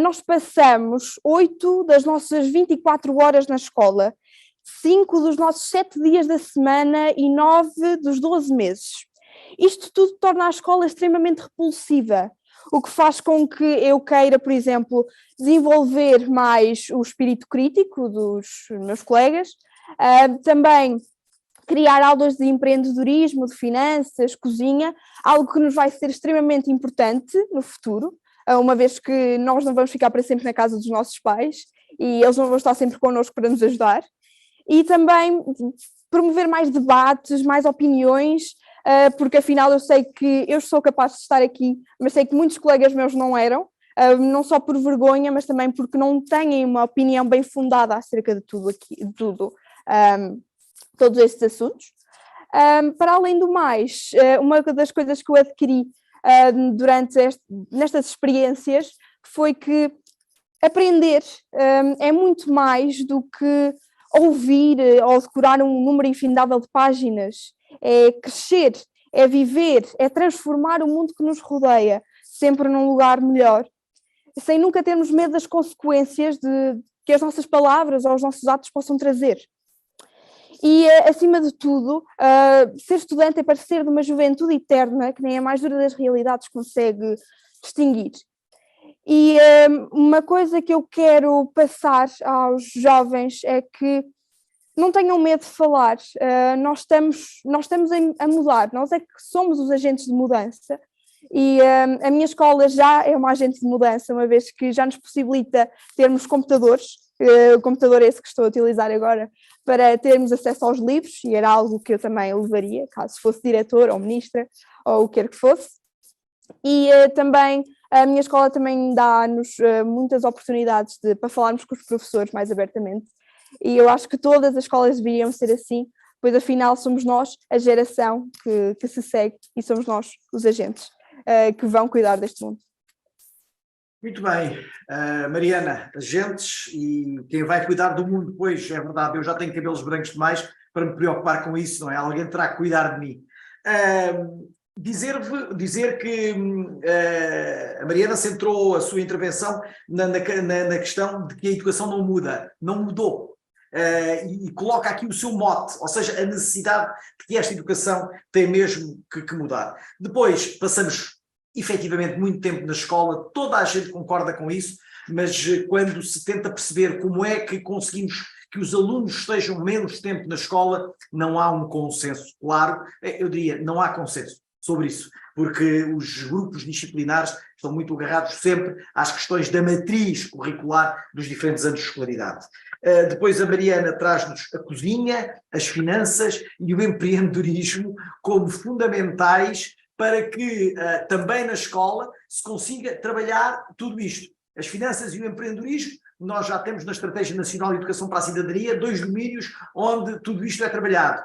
nós passamos 8 das nossas 24 horas na escola, 5 dos nossos 7 dias da semana e 9 dos 12 meses. Isto tudo torna a escola extremamente repulsiva, o que faz com que eu queira, por exemplo, desenvolver mais o espírito crítico dos meus colegas, também criar aulas de empreendedorismo, de finanças, cozinha, algo que nos vai ser extremamente importante no futuro, uma vez que nós não vamos ficar para sempre na casa dos nossos pais e eles não vão estar sempre connosco para nos ajudar. E também promover mais debates, mais opiniões, porque afinal eu sei que eu sou capaz de estar aqui, mas sei que muitos colegas meus não eram, não só por vergonha, mas também porque não têm uma opinião bem fundada acerca de tudo aqui, de tudo, todos estes assuntos. Para além do mais, uma das coisas que eu adquiri durante nestas experiências foi que aprender é muito mais do que ouvir ou decorar um número infindável de páginas. É crescer, é viver, é transformar o mundo que nos rodeia sempre num lugar melhor, sem nunca termos medo das consequências que as nossas palavras ou os nossos atos possam trazer. E, acima de tudo, ser estudante é parecer de uma juventude eterna, que nem a mais dura das realidades consegue distinguir. E uma coisa que eu quero passar aos jovens é que não tenham medo de falar. Nós estamos a mudar, nós é que somos os agentes de mudança. E a minha escola já é uma agente de mudança, uma vez que já nos possibilita termos computadores, o computador é esse que estou a utilizar agora, para termos acesso aos livros, e era algo que eu também levaria, caso fosse diretora ou ministra, ou o que quer que fosse. E também a minha escola também dá-nos muitas oportunidades para falarmos com os professores mais abertamente, e eu acho que todas as escolas deveriam ser assim, pois afinal somos nós a geração que se segue e somos nós os agentes que vão cuidar deste mundo. Muito bem, Mariana, agentes e quem vai cuidar do mundo, pois é verdade, eu já tenho cabelos brancos demais para me preocupar com isso, não é? Alguém terá que cuidar de mim. Dizer que a Mariana centrou a sua intervenção na questão de que a educação não muda, não mudou. E coloca aqui o seu mote, ou seja, a necessidade de que esta educação tem mesmo que mudar. Depois passamos efetivamente muito tempo na escola, toda a gente concorda com isso, mas quando se tenta perceber como é que conseguimos que os alunos estejam menos tempo na escola, não há um consenso claro, eu diria, não há consenso sobre isso, porque os grupos disciplinares estão muito agarrados sempre às questões da matriz curricular dos diferentes anos de escolaridade. Depois a Mariana traz-nos a cozinha, as finanças e o empreendedorismo como fundamentais para que também na escola se consiga trabalhar tudo isto. As finanças e o empreendedorismo, nós já temos na Estratégia Nacional de Educação para a Cidadania 2 domínios onde tudo isto é trabalhado.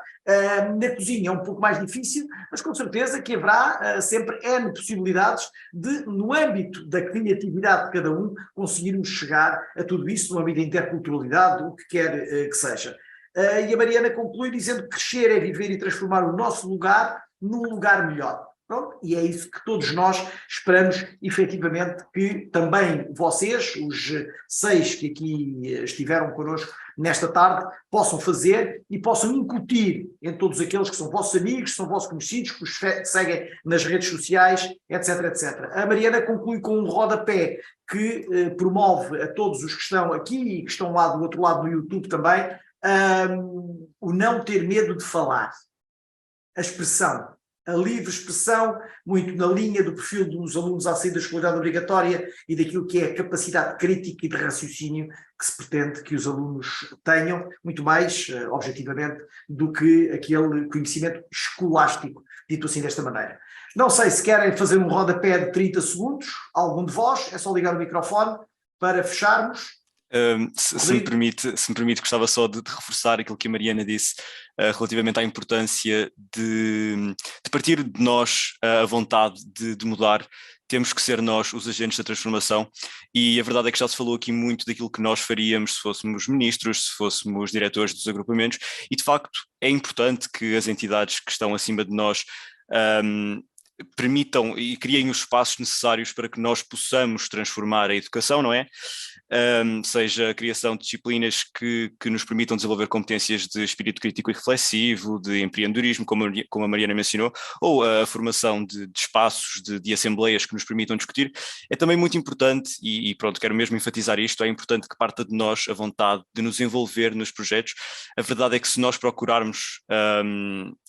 Na cozinha é um pouco mais difícil, mas com certeza que haverá sempre N possibilidades de, no âmbito da criatividade de cada um, conseguirmos chegar a tudo isso no âmbito da interculturalidade, o que quer que seja. E a Mariana conclui dizendo que crescer é viver e transformar o nosso lugar num lugar melhor. Pronto, e é isso que todos nós esperamos, efetivamente, que também vocês, os 6 que aqui estiveram connosco nesta tarde, possam fazer e possam incutir em todos aqueles que são vossos amigos, que são vossos conhecidos, que os seguem nas redes sociais, etc, etc. A Mariana conclui com um rodapé que promove a todos os que estão aqui e que estão lá do outro lado do YouTube também, o não ter medo de falar. A expressão. A livre expressão, muito na linha do perfil dos alunos à saída da escolaridade obrigatória e daquilo que é a capacidade crítica e de raciocínio que se pretende que os alunos tenham, muito mais, objetivamente, do que aquele conhecimento escolástico, dito assim desta maneira. Não sei se querem fazer um rodapé de 30 segundos, algum de vós, é só ligar o microfone para fecharmos. Se me permite, gostava só de reforçar aquilo que a Mariana disse relativamente à importância de partir de nós a vontade de mudar. Temos que ser nós os agentes da transformação, e a verdade é que já se falou aqui muito daquilo que nós faríamos se fôssemos ministros, se fôssemos diretores dos agrupamentos, e de facto é importante que as entidades que estão acima de nós permitam e criem os espaços necessários para que nós possamos transformar a educação, não é? Seja a criação de disciplinas que nos permitam desenvolver competências de espírito crítico e reflexivo, de empreendedorismo, como a Mariana mencionou, ou a formação de espaços, de assembleias que nos permitam discutir. É também muito importante, e pronto, quero mesmo enfatizar isto, é importante que parta de nós a vontade de nos envolver nos projetos. A verdade é que se nós procurarmos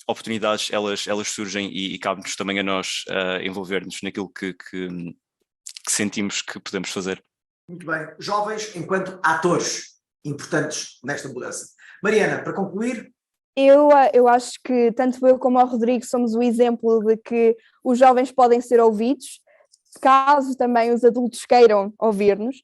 oportunidades, elas surgem e cabe-nos também a nós envolver-nos naquilo que sentimos que podemos fazer. Muito bem. Jovens enquanto atores importantes nesta mudança. Mariana, para concluir. Eu acho que tanto eu como o Rodrigo somos o exemplo de que os jovens podem ser ouvidos, caso também os adultos queiram ouvir-nos.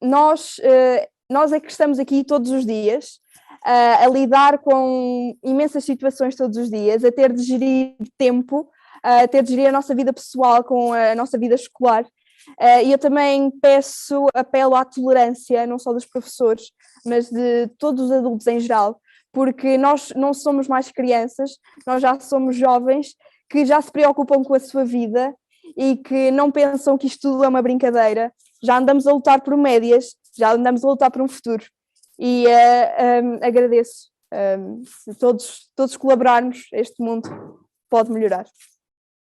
Nós é que estamos aqui todos os dias, a lidar com imensas situações todos os dias, a ter de gerir tempo, a ter de gerir a nossa vida pessoal com a nossa vida escolar. E eu também apelo à tolerância, não só dos professores, mas de todos os adultos em geral, porque nós não somos mais crianças, nós já somos jovens que já se preocupam com a sua vida e que não pensam que isto tudo é uma brincadeira. Já andamos a lutar por médias, já andamos a lutar por um futuro. E agradeço, se todos colaborarmos, este mundo pode melhorar.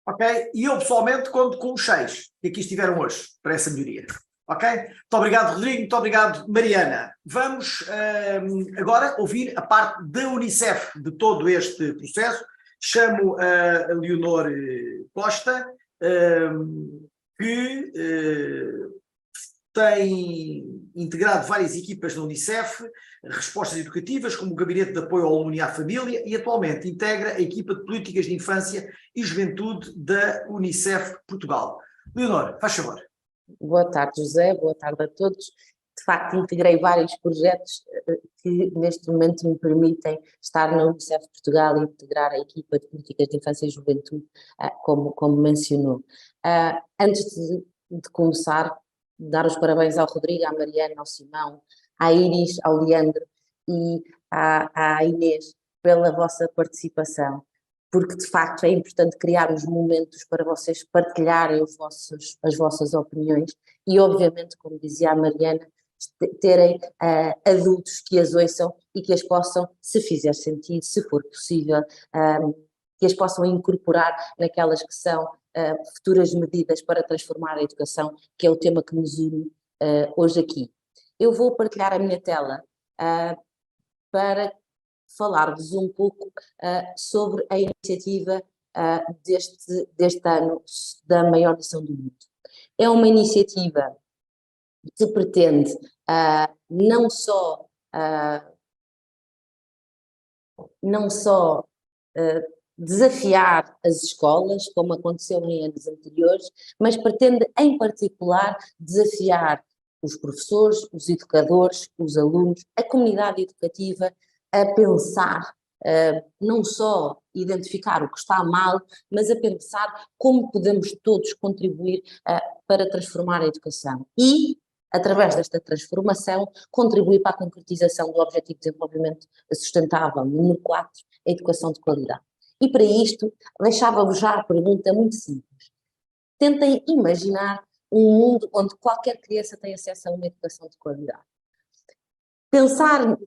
Ok? E eu pessoalmente conto com os 6 que aqui estiveram hoje, para essa melhoria. Ok? Muito obrigado, Rodrigo, muito obrigado, Mariana. Vamos agora ouvir a parte da Unicef de todo este processo. Chamo a Leonor Costa, que tem integrado várias equipas da Unicef, respostas educativas, como o Gabinete de Apoio ao Aluno e à Família, e atualmente integra a equipa de Políticas de Infância e Juventude da Unicef Portugal. Leonor, faz favor. Boa tarde, José, boa tarde a todos. De facto, integrei vários projetos que neste momento me permitem estar na Unicef Portugal e integrar a equipa de Políticas de Infância e Juventude, como mencionou. Antes de começar, dar os parabéns ao Rodrigo, à Mariana, ao Simão, à Iris, ao Leandro e à Inês pela vossa participação, porque de facto é importante criarmos momentos para vocês partilharem as vossas opiniões e, obviamente, como dizia a Mariana, terem adultos que as ouçam e que as possam, se fizer sentido, se for possível, que as possam incorporar naquelas que são futuras medidas para transformar a educação, que é o tema que nos une hoje aqui. Eu vou partilhar a minha tela para falar-vos um pouco sobre a iniciativa deste ano da maior lição do mundo. É uma iniciativa que pretende não só desafiar as escolas, como aconteceu em anos anteriores, mas pretende, em particular, desafiar os professores, os educadores, os alunos, a comunidade educativa a pensar, não só identificar o que está mal, mas a pensar como podemos todos contribuir para transformar a educação e, através desta transformação, contribuir para a concretização do Objetivo de Desenvolvimento Sustentável, número 4, a educação de qualidade. E para isto, deixava-vos já a pergunta muito simples. Tentem imaginar um mundo onde qualquer criança tem acesso a uma educação de qualidade. Pensar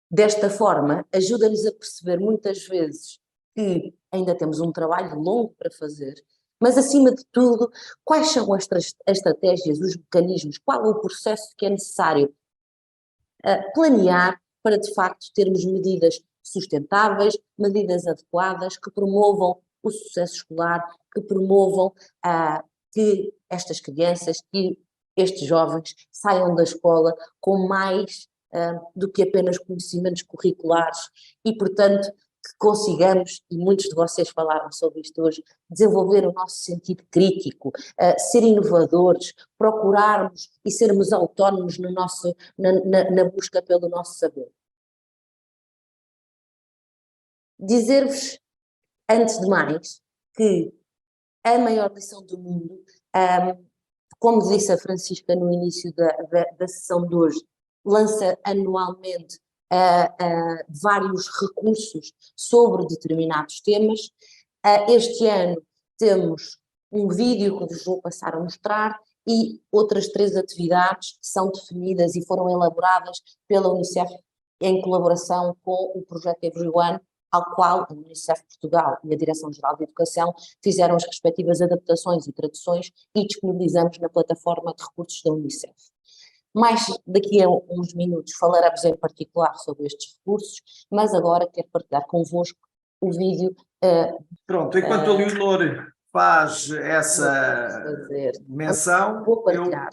desta forma ajuda-nos a perceber muitas vezes que ainda temos um trabalho longo para fazer, mas acima de tudo, quais são as estratégias, os mecanismos, qual é o processo que é necessário planear para de facto termos medidas sustentáveis, medidas adequadas que promovam o sucesso escolar, que promovam que estas crianças, que estes jovens saiam da escola com mais do que apenas conhecimentos curriculares e, portanto, que consigamos, e muitos de vocês falaram sobre isto hoje, desenvolver o nosso sentido crítico, ser inovadores, procurarmos e sermos autónomos na busca pelo nosso saber. Dizer-vos, antes de mais, que a maior lição do mundo, como disse a Francisca no início da sessão de hoje, lança anualmente vários recursos sobre determinados temas. Este ano temos um vídeo que vos vou passar a mostrar e outras 3 atividades que são definidas e foram elaboradas pela Unicef em colaboração com o projeto Everyone, ao qual a Unicef Portugal e a Direção-Geral de Educação fizeram as respectivas adaptações e traduções e disponibilizamos na plataforma de recursos da Unicef. Mais daqui a uns minutos falaremos em particular sobre estes recursos, mas agora quero partilhar convosco o vídeo. Pronto, enquanto a Leonor faz essa menção, vou partilhar.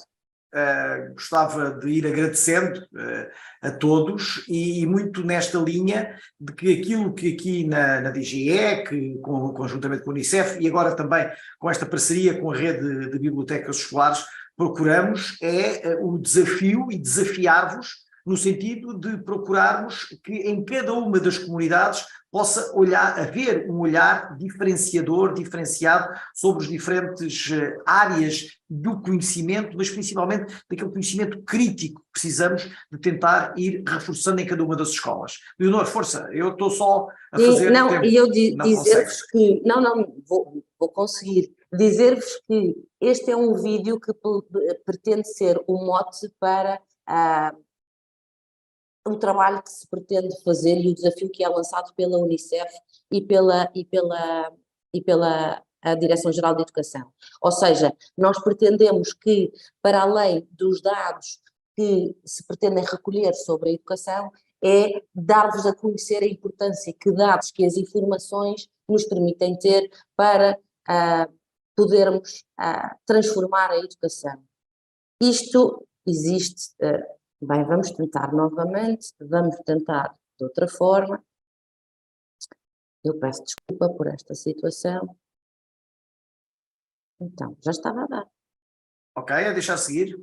Gostava de ir agradecendo a todos e muito nesta linha de que aquilo que aqui na DGE, que conjuntamente com a Unicef e agora também com esta parceria com a rede de bibliotecas escolares, procuramos é o desafio e desafiar-vos no sentido de procurarmos que em cada uma das comunidades possa haver um olhar diferenciado sobre as diferentes áreas do conhecimento, mas principalmente daquele conhecimento crítico que precisamos de tentar ir reforçando em cada uma das escolas. Leonor, força, eu estou só a fazer... dizer-vos que... Vou conseguir. Dizer-vos que este é um vídeo que pretende ser um mote para o trabalho que se pretende fazer e o desafio que é lançado pela Unicef e pela Direção-Geral de Educação. Ou seja, nós pretendemos que, para além dos dados que se pretendem recolher sobre a educação, é dar-vos a conhecer a importância que dados, que as informações nos permitem ter para podermos transformar a educação. Isto existe... Bem, vamos tentar novamente, vamos tentar de outra forma. Eu peço desculpa por esta situação. Então, já estava a dar. Ok, a deixar seguir.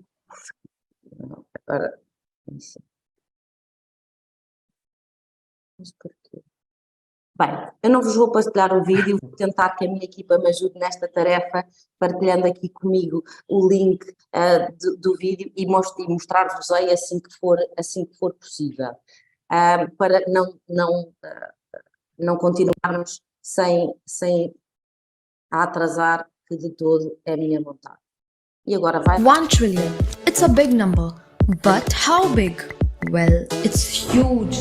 Agora, sim. Mas porquê? Bem, eu não vos vou partilhar o vídeo, vou tentar que a minha equipa me ajude nesta tarefa, partilhando aqui comigo o link do vídeo e mostrar-vos aí assim que for possível, para não continuarmos sem atrasar, que de todo é a minha vontade. E agora vai... 1 trillion, it's a big number, but how big? Well, it's huge.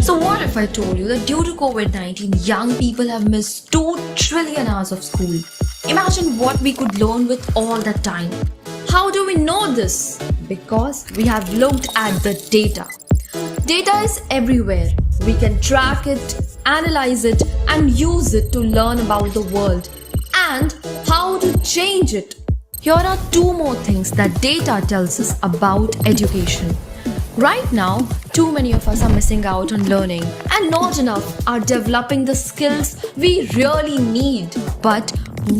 So what if I told you that due to COVID-19, young people have missed 2 trillion hours of school? Imagine what we could learn with all that time. How do we know this? Because we have looked at the data. Data is everywhere. We can track it, analyze it, and use it to learn about the world and how to change it. Here are 2 more things that data tells us about education. Right now, too many of us are missing out on learning and not enough are developing the skills we really need. But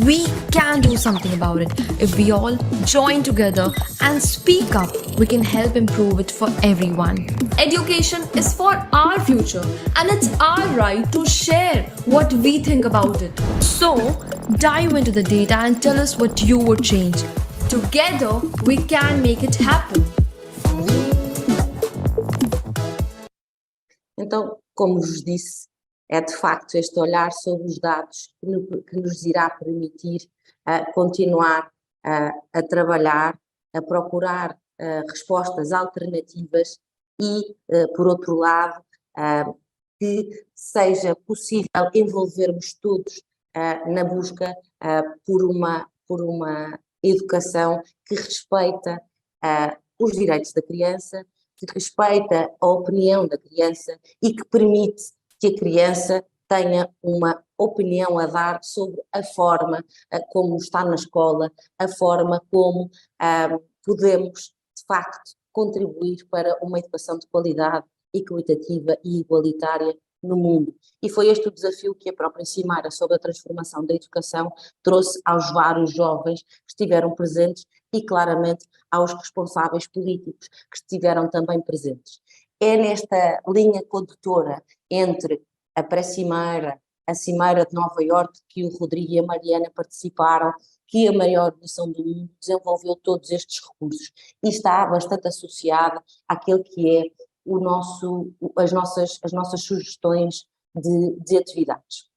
we can do something about it. If we all join together and speak up, we can help improve it for everyone. Education is for our future and it's our right to share what we think about it. So, dive into the data and tell us what you would change. Together, we can make it happen. Então, como vos disse, é de facto este olhar sobre os dados que nos irá permitir continuar a trabalhar, a procurar respostas alternativas e, por outro lado, que seja possível envolvermos todos na busca por uma educação que respeita os direitos da criança, que respeita a opinião da criança e que permite que a criança tenha uma opinião a dar sobre a forma como está na escola, a forma como podemos, de facto, contribuir para uma educação de qualidade, equitativa e igualitária no mundo. E foi este o desafio que a própria Cimeira sobre a transformação da educação trouxe aos vários jovens que estiveram presentes e, claramente, aos responsáveis políticos que estiveram também presentes. É nesta linha condutora entre a pré-cimeira, a Cimeira de Nova Iorque, que o Rodrigo e a Mariana participaram, que a maior organização do mundo desenvolveu todos estes recursos e está bastante associada àquele que é as nossas sugestões de atividades.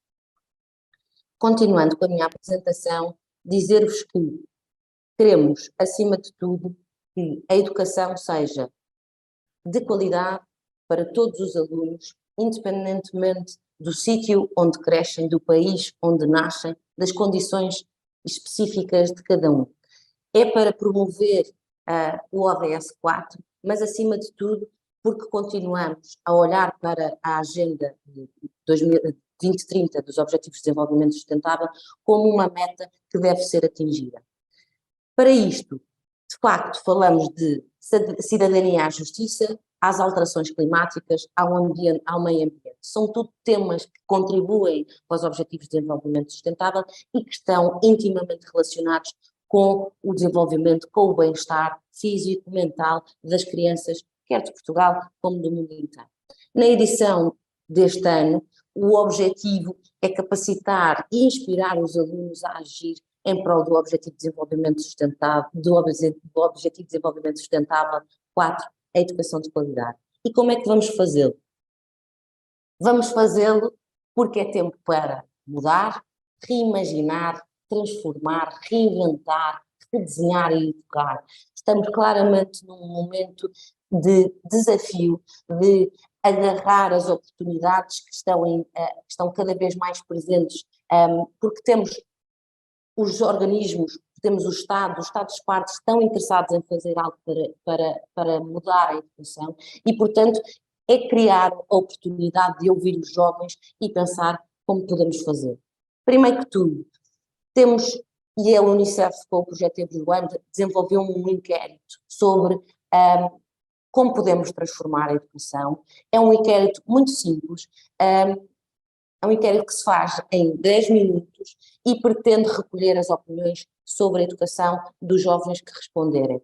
continuando com a minha apresentação, dizer-vos que queremos, acima de tudo, que a educação seja de qualidade para todos os alunos, independentemente do sítio onde crescem, do país onde nascem, das condições específicas de cada um. É para promover o ODS 4, mas acima de tudo porque continuamos a olhar para a Agenda de 2030 dos Objetivos de Desenvolvimento Sustentável como uma meta que deve ser atingida. Para isto, de facto, falamos de cidadania à justiça, às alterações climáticas, ao meio ambiente. São tudo temas que contribuem para os Objetivos de Desenvolvimento Sustentável e que estão intimamente relacionados com o desenvolvimento, com o bem-estar físico, mental das crianças, quer de Portugal como do mundo inteiro. Na edição deste ano, o objetivo é capacitar e inspirar os alunos a agir em prol do Objetivo de Desenvolvimento Sustentável, do Objetivo de Desenvolvimento Sustentável 4, a educação de qualidade. E como é que vamos fazê-lo? Vamos fazê-lo porque é tempo para mudar, reimaginar, transformar, reinventar, redesenhar e educar. Estamos claramente num momento de desafio, de agarrar as oportunidades que estão cada vez mais presentes, porque temos os organismos, temos o Estado, os Estados-partes estão interessados em fazer algo para mudar a educação e, portanto, é criar a oportunidade de ouvir os jovens e pensar como podemos fazer. Primeiro que tudo, temos, e a Unicef com o projeto Evo Luanda desenvolveu um inquérito sobre como podemos transformar a educação. É um inquérito muito simples, é um inquérito que se faz em 10 minutos e pretende recolher as opiniões sobre a educação dos jovens que responderem.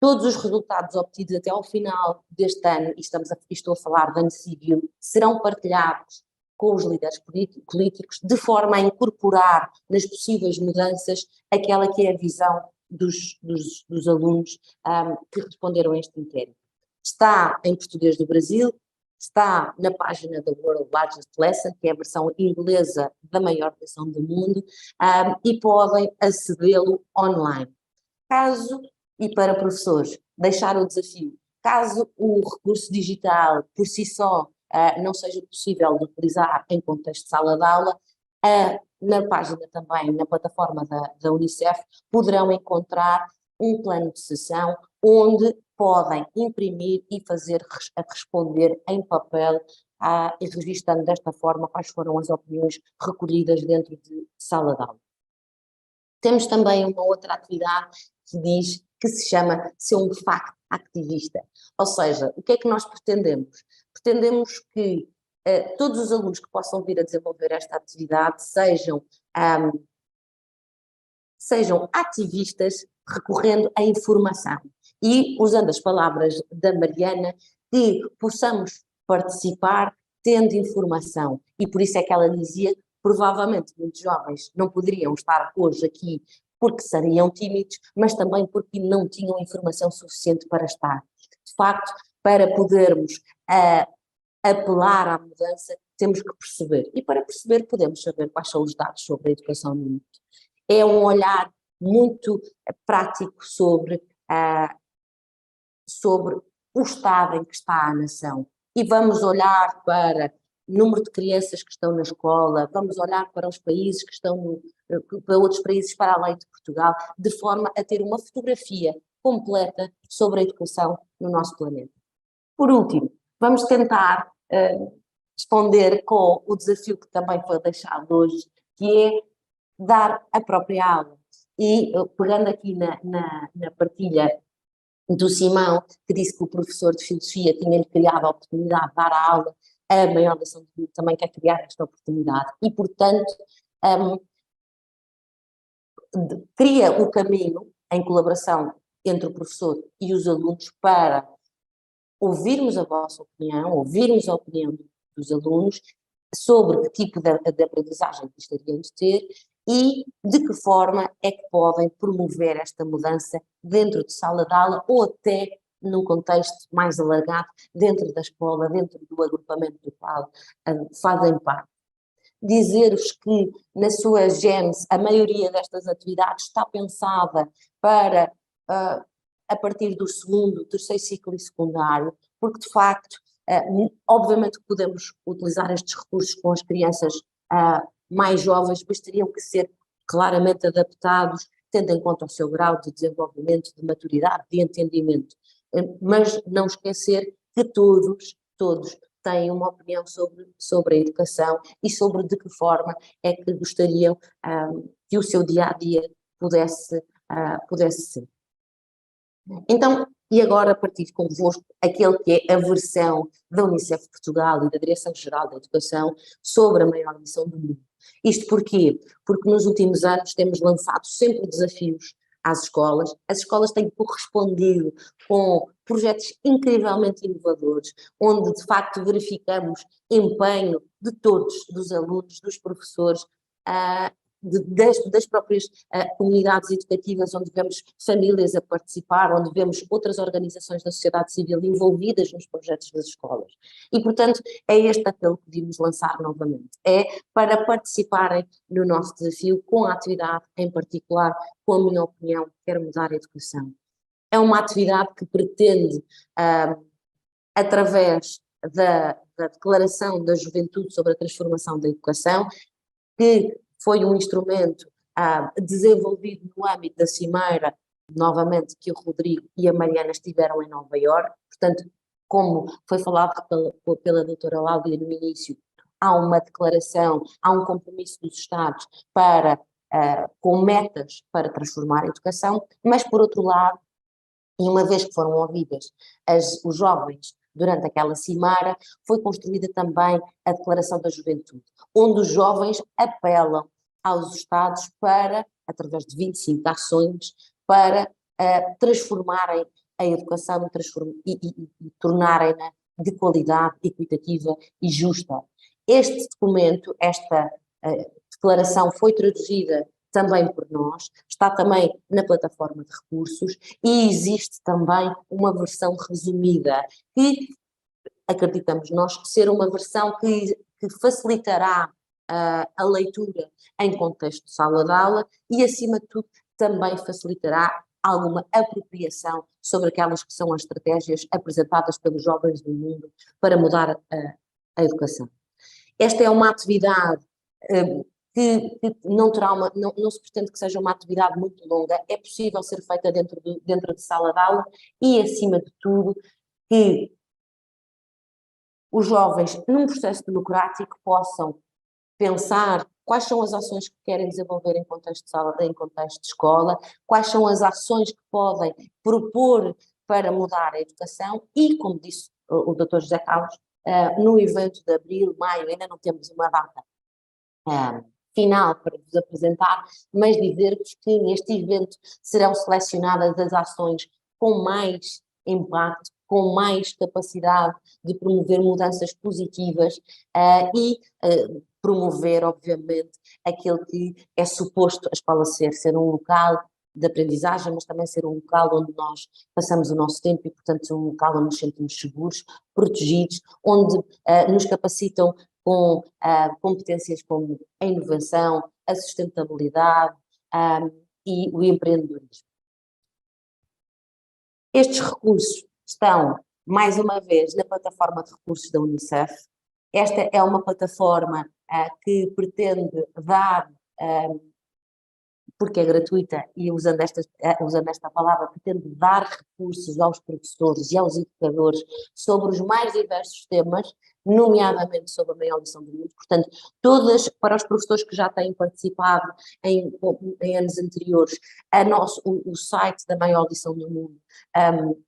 Todos os resultados obtidos até ao final deste ano, e estou a falar de ano civil, serão partilhados com os líderes políticos, de forma a incorporar nas possíveis mudanças aquela que é a visão dos alunos que responderam a este inquérito. Está em português do Brasil, está na página da World Largest Lesson, que é a versão inglesa da maior lição do mundo, e podem acedê-lo online. Caso, e para professores, deixar o desafio, caso o recurso digital por si só não seja possível de utilizar em contexto de sala de aula, na página também, na plataforma da Unicef, poderão encontrar um plano de sessão onde podem imprimir e fazer a responder em papel e registando desta forma quais foram as opiniões recolhidas dentro de sala de aula. Temos também uma outra atividade que se chama ser um facto ativista, ou seja, o que é que nós pretendemos? Pretendemos que todos os alunos que possam vir a desenvolver esta atividade sejam ativistas recorrendo à informação e, usando as palavras da Mariana, que possamos participar tendo informação. E por isso é que ela dizia, provavelmente muitos jovens não poderiam estar hoje aqui porque seriam tímidos, mas também porque não tinham informação suficiente para estar. De facto, para podermos apelar à mudança, temos que perceber. E para perceber, podemos saber quais são os dados sobre a educação no mundo. É um olhar muito prático sobre o estado em que está a nação. E vamos olhar para o número de crianças que estão na escola, vamos olhar para os países que estão, para outros países para além de Portugal, de forma a ter uma fotografia completa sobre a educação no nosso planeta. Por último, vamos tentar responder com o desafio que também foi deixado hoje, que é dar a própria aula. E pegando aqui na partilha do Simão, que disse que o professor de filosofia tinha-lhe criado a oportunidade de dar a aula, a maior lição do mundo também quer criar esta oportunidade. E, portanto, cria o caminho, em colaboração entre o professor e os alunos, para ouvirmos a vossa opinião, ouvirmos a opinião dos alunos sobre que tipo de aprendizagem gostariam de ter e de que forma é que podem promover esta mudança dentro de sala de aula ou até num contexto mais alargado, dentro da escola, dentro do agrupamento do qual fazem parte. dizer-vos que na sua gênese a maioria destas atividades está pensada para a partir do segundo, terceiro ciclo e secundário, porque de facto, obviamente que podemos utilizar estes recursos com as crianças mais jovens, mas teriam que ser claramente adaptados, tendo em conta o seu grau de desenvolvimento, de maturidade, de entendimento. Mas não esquecer que todos têm uma opinião sobre a educação e sobre de que forma é que gostariam que o seu dia-a-dia pudesse ser. Então, e agora partilho convosco aquele que é a versão da Unicef Portugal e da Direção-Geral da Educação sobre a maior missão do mundo. Isto porquê? Porque nos últimos anos temos lançado sempre desafios às escolas, as escolas têm correspondido com projetos incrivelmente inovadores, onde de facto verificamos empenho de todos, dos alunos, dos professores, das próprias comunidades educativas, onde vemos famílias a participar, onde vemos outras organizações da sociedade civil envolvidas nos projetos das escolas. E, portanto, é este apelo que podemos lançar novamente. É para participarem no nosso desafio com a atividade, em particular, com a minha opinião, quero mudar a educação. É uma atividade que pretende, através da Declaração da Juventude sobre a Transformação da Educação, que foi um instrumento desenvolvido no âmbito da Cimeira, novamente, que o Rodrigo e a Mariana estiveram em Nova Iorque. Portanto, como foi falado pela doutora Láudia no início, há uma declaração, há um compromisso dos Estados com metas para transformar a educação, mas, por outro lado, e uma vez que foram ouvidas os jovens durante aquela cimeira, foi construída também a Declaração da Juventude, onde os jovens apelam aos Estados para, através de 25 ações, para transformarem a educação e tornarem-na de qualidade, equitativa e justa. Este documento, esta declaração foi traduzida também por nós, está também na plataforma de recursos e existe também uma versão resumida que acreditamos nós ser uma versão que facilitará a leitura em contexto de sala de aula e, acima de tudo, também facilitará alguma apropriação sobre aquelas que são as estratégias apresentadas pelos jovens do mundo para mudar a educação. Esta é uma atividade que não se pretende que seja uma atividade muito longa, é possível ser feita dentro de sala de aula e, acima de tudo, que os jovens, num processo democrático, possam pensar quais são as ações que querem desenvolver em contexto de sala, em contexto de escola, quais são as ações que podem propor para mudar a educação e, como disse o Dr. José Carlos, no evento de abril, maio, ainda não temos uma data final para vos apresentar, mas dizer-vos que neste evento serão selecionadas as ações com mais impacto, com mais capacidade de promover mudanças positivas e promover, obviamente, aquele que é suposto a escola ser um local de aprendizagem, mas também ser um local onde nós passamos o nosso tempo e, portanto, um local onde nos sentimos seguros, protegidos, onde nos capacitam com competências como a inovação, a sustentabilidade e o empreendedorismo. Estes recursos estão, mais uma vez, na plataforma de recursos da Unicef. Esta é uma plataforma que pretende dar, porque é gratuita e usando esta palavra, pretende dar recursos aos professores e aos educadores sobre os mais diversos temas, nomeadamente sobre a maior lição do mundo. Portanto, para os professores que já têm participado em anos anteriores, o site da maior lição do mundo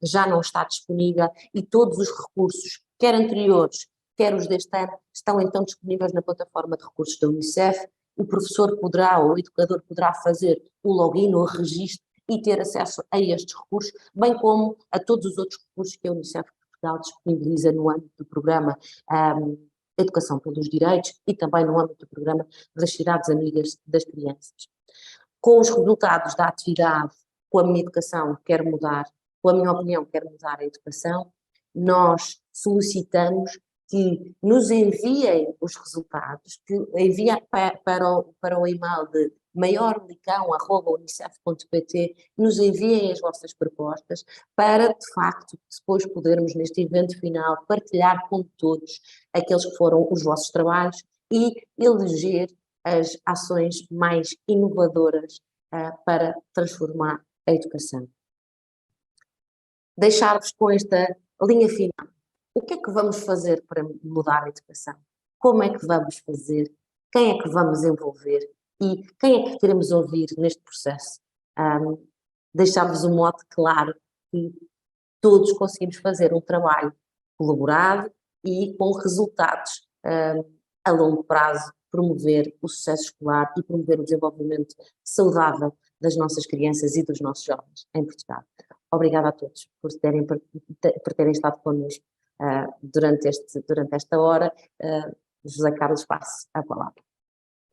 já não está disponível e todos os recursos, quer anteriores, quer os deste ano, estão então disponíveis na plataforma de recursos da Unicef. O professor poderá, ou o educador poderá fazer o login ou o registro e ter acesso a estes recursos, bem como a todos os outros recursos que a Unicef Portugal disponibiliza no âmbito do programa Educação pelos Direitos e também no âmbito do programa das Cidades Amigas das Crianças. Com os resultados da atividade, com a minha educação quero mudar, com a minha opinião quero mudar a educação, nós solicitamos que nos enviem os resultados, que enviem para o e-mail de maiorlicão@unicef.pt, nos enviem as vossas propostas para, de facto, depois podermos, neste evento final, partilhar com todos aqueles que foram os vossos trabalhos e eleger as ações mais inovadoras para transformar a educação. Deixar-vos com esta linha final. O que é que vamos fazer para mudar a educação? Como é que vamos fazer? Quem é que vamos envolver? E quem é que queremos ouvir neste processo? Deixar-vos um mote claro que todos conseguimos fazer um trabalho colaborado e com resultados a longo prazo, promover o sucesso escolar e promover o desenvolvimento saudável das nossas crianças e dos nossos jovens em Portugal. Obrigada a todos por terem estado connosco durante esta hora. José Carlos, passo a palavra.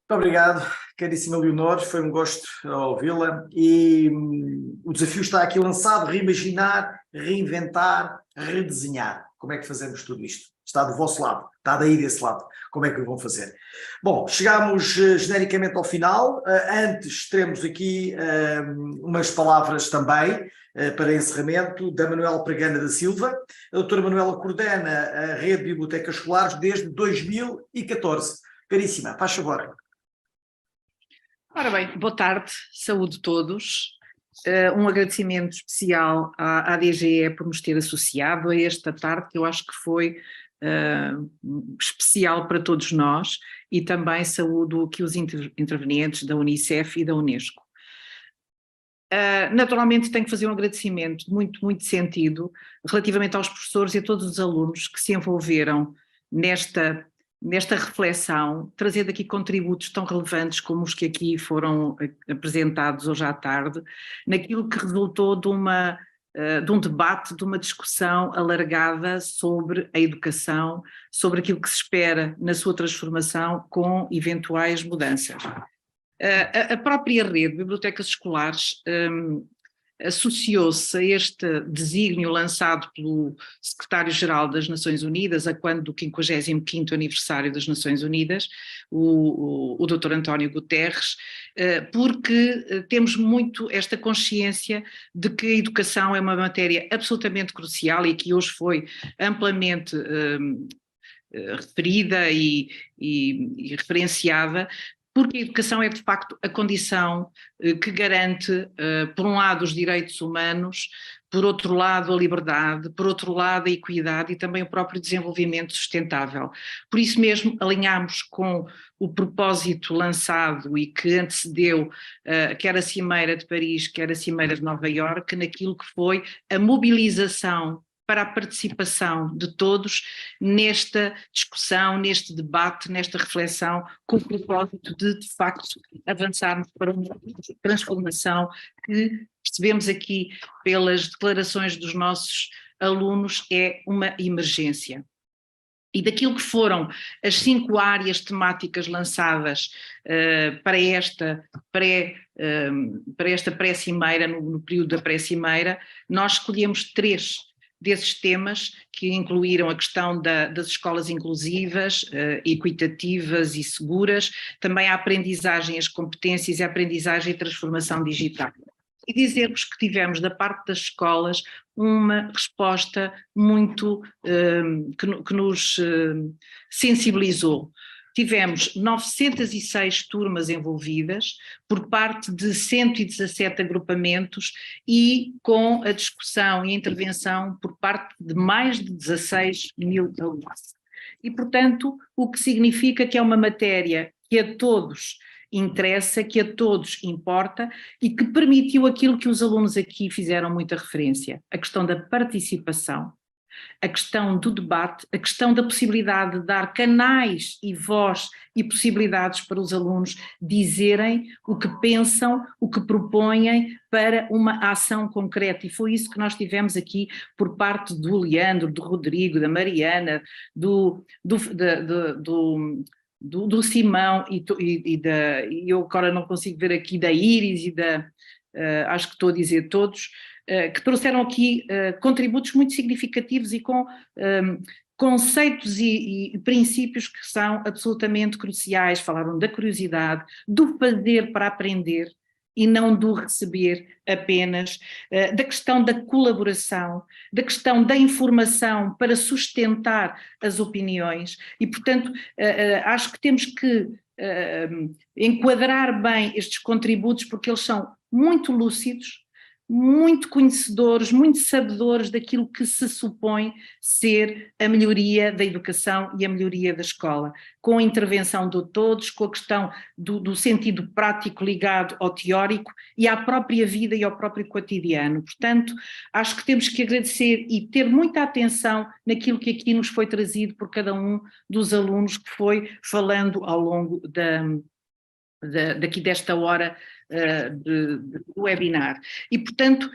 Muito obrigado, caríssima Leonor, foi um gosto ouvi-la e o desafio está aqui lançado, reimaginar, reinventar, redesenhar. Como é que fazemos tudo isto? Está do vosso lado, está daí desse lado, como é que o vão fazer? Bom, chegamos genericamente ao final, antes teremos aqui umas palavras também para encerramento da Manuela Pregana da Silva. A doutora Manuela coordena a Rede de Bibliotecas Escolares desde 2014. Caríssima, faz favor. Ora bem, boa tarde, saúde a todos. Um agradecimento especial à DGE por nos ter associado a esta tarde, que eu acho que foi especial para todos nós, e também saúdo aqui os intervenientes da Unicef e da Unesco. Naturalmente tenho que fazer um agradecimento muito sentido relativamente aos professores e a todos os alunos que se envolveram nesta reflexão, trazendo aqui contributos tão relevantes como os que aqui foram apresentados hoje à tarde, naquilo que resultou de um debate, de uma discussão alargada sobre a educação, sobre aquilo que se espera na sua transformação com eventuais mudanças. A própria rede de bibliotecas escolares associou-se a este desígnio lançado pelo secretário-geral das Nações Unidas, a quando do 55º aniversário das Nações Unidas, o Dr. António Guterres, porque temos muito esta consciência de que a educação é uma matéria absolutamente crucial e que hoje foi amplamente referida e referenciada, porque a educação é de facto a condição que garante, por um lado, os direitos humanos, por outro lado a liberdade, por outro lado a equidade e também o próprio desenvolvimento sustentável. Por isso mesmo alinhamos com o propósito lançado e que antecedeu quer a Cimeira de Paris, quer a Cimeira de Nova Iorque, naquilo que foi a mobilização para a participação de todos nesta discussão, neste debate, nesta reflexão, com o propósito de facto, avançarmos para uma transformação que percebemos aqui pelas declarações dos nossos alunos é uma emergência. E daquilo que foram as 5 áreas temáticas lançadas para esta pré-cimeira, no período da pré-cimeira, nós escolhemos 3 desses temas, que incluíram a questão das escolas inclusivas, equitativas e seguras, também a aprendizagem, as competências, a aprendizagem e transformação digital. E dizer-vos que tivemos da parte das escolas uma resposta muito que nos sensibilizou. Tivemos 906 turmas envolvidas por parte de 117 agrupamentos e com a discussão e a intervenção por parte de mais de 16 mil alunos. E, portanto, o que significa que é uma matéria que a todos interessa, que a todos importa e que permitiu aquilo que os alunos aqui fizeram muita referência, a questão da participação, a questão do debate, a questão da possibilidade de dar canais e voz e possibilidades para os alunos dizerem o que pensam, o que propõem para uma ação concreta, e foi isso que nós tivemos aqui por parte do Leandro, do Rodrigo, da Mariana, do Simão e eu agora não consigo ver aqui da Iris e acho que estou a dizer todos, que trouxeram aqui contributos muito significativos e com conceitos e princípios que são absolutamente cruciais. Falaram da curiosidade, do fazer para aprender e não do receber apenas, da questão da colaboração, da questão da informação para sustentar as opiniões e, portanto, acho que temos que enquadrar bem estes contributos porque eles são muito lúcidos, muito conhecedores, muito sabedores daquilo que se supõe ser a melhoria da educação e a melhoria da escola, com a intervenção de todos, com a questão do sentido prático ligado ao teórico e à própria vida e ao próprio cotidiano. Portanto, acho que temos que agradecer e ter muita atenção naquilo que aqui nos foi trazido por cada um dos alunos que foi falando ao longo daqui desta hora do webinar. E, portanto,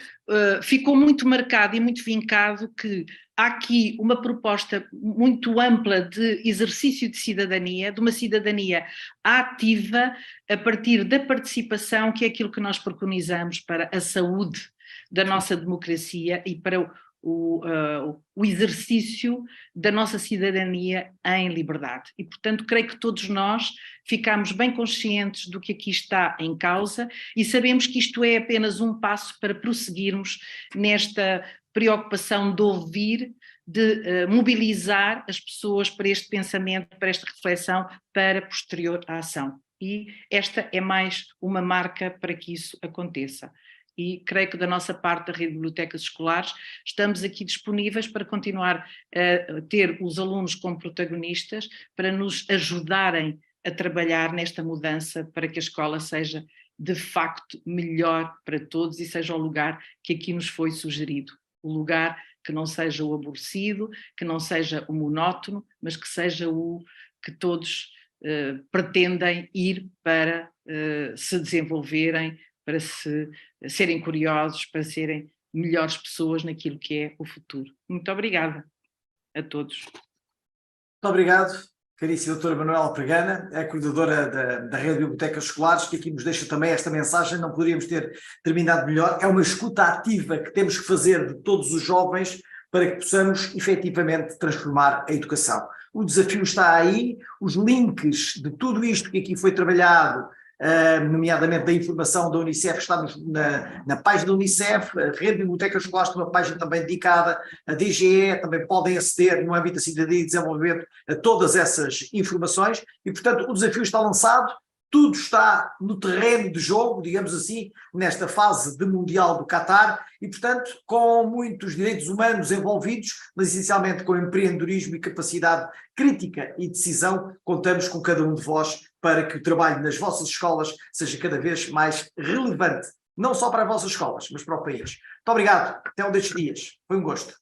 ficou muito marcado e muito vincado que há aqui uma proposta muito ampla de exercício de cidadania, de uma cidadania ativa a partir da participação, que é aquilo que nós preconizamos para a saúde da nossa democracia e para o exercício da nossa cidadania em liberdade. E, portanto, creio que todos nós ficamos bem conscientes do que aqui está em causa e sabemos que isto é apenas um passo para prosseguirmos nesta preocupação de ouvir, de mobilizar as pessoas para este pensamento, para esta reflexão, para posterior à ação. E esta é mais uma marca para que isso aconteça. E creio que da nossa parte da Rede de Bibliotecas Escolares estamos aqui disponíveis para continuar a ter os alunos como protagonistas, para nos ajudarem a trabalhar nesta mudança para que a escola seja de facto melhor para todos e seja o lugar que aqui nos foi sugerido. O lugar que não seja o aborrecido, que não seja o monótono, mas que seja o que todos pretendem ir para se desenvolverem, para serem curiosos, para serem melhores pessoas naquilo que é o futuro. Muito obrigada a todos. Muito obrigado, caríssima doutora Manuela Pregana, é a coordenadora da Rede de Bibliotecas Escolares, que aqui nos deixa também esta mensagem, não poderíamos ter terminado melhor. É uma escuta ativa que temos que fazer de todos os jovens para que possamos efetivamente transformar a educação. O desafio está aí, os links de tudo isto que aqui foi trabalhado, nomeadamente da informação da Unicef, está na página da Unicef, a Rede de Bibliotecas Escolares tem uma página também dedicada, a DGE também podem aceder no âmbito da cidadania e desenvolvimento a todas essas informações e, portanto, o desafio está lançado, tudo está no terreno de jogo, digamos assim, nesta fase de Mundial do Qatar e, portanto, com muitos direitos humanos envolvidos, mas essencialmente com empreendedorismo e capacidade crítica e decisão, contamos com cada um de vós para que o trabalho nas vossas escolas seja cada vez mais relevante, não só para as vossas escolas, mas para o país. Muito obrigado, até um destes dias, foi um gosto.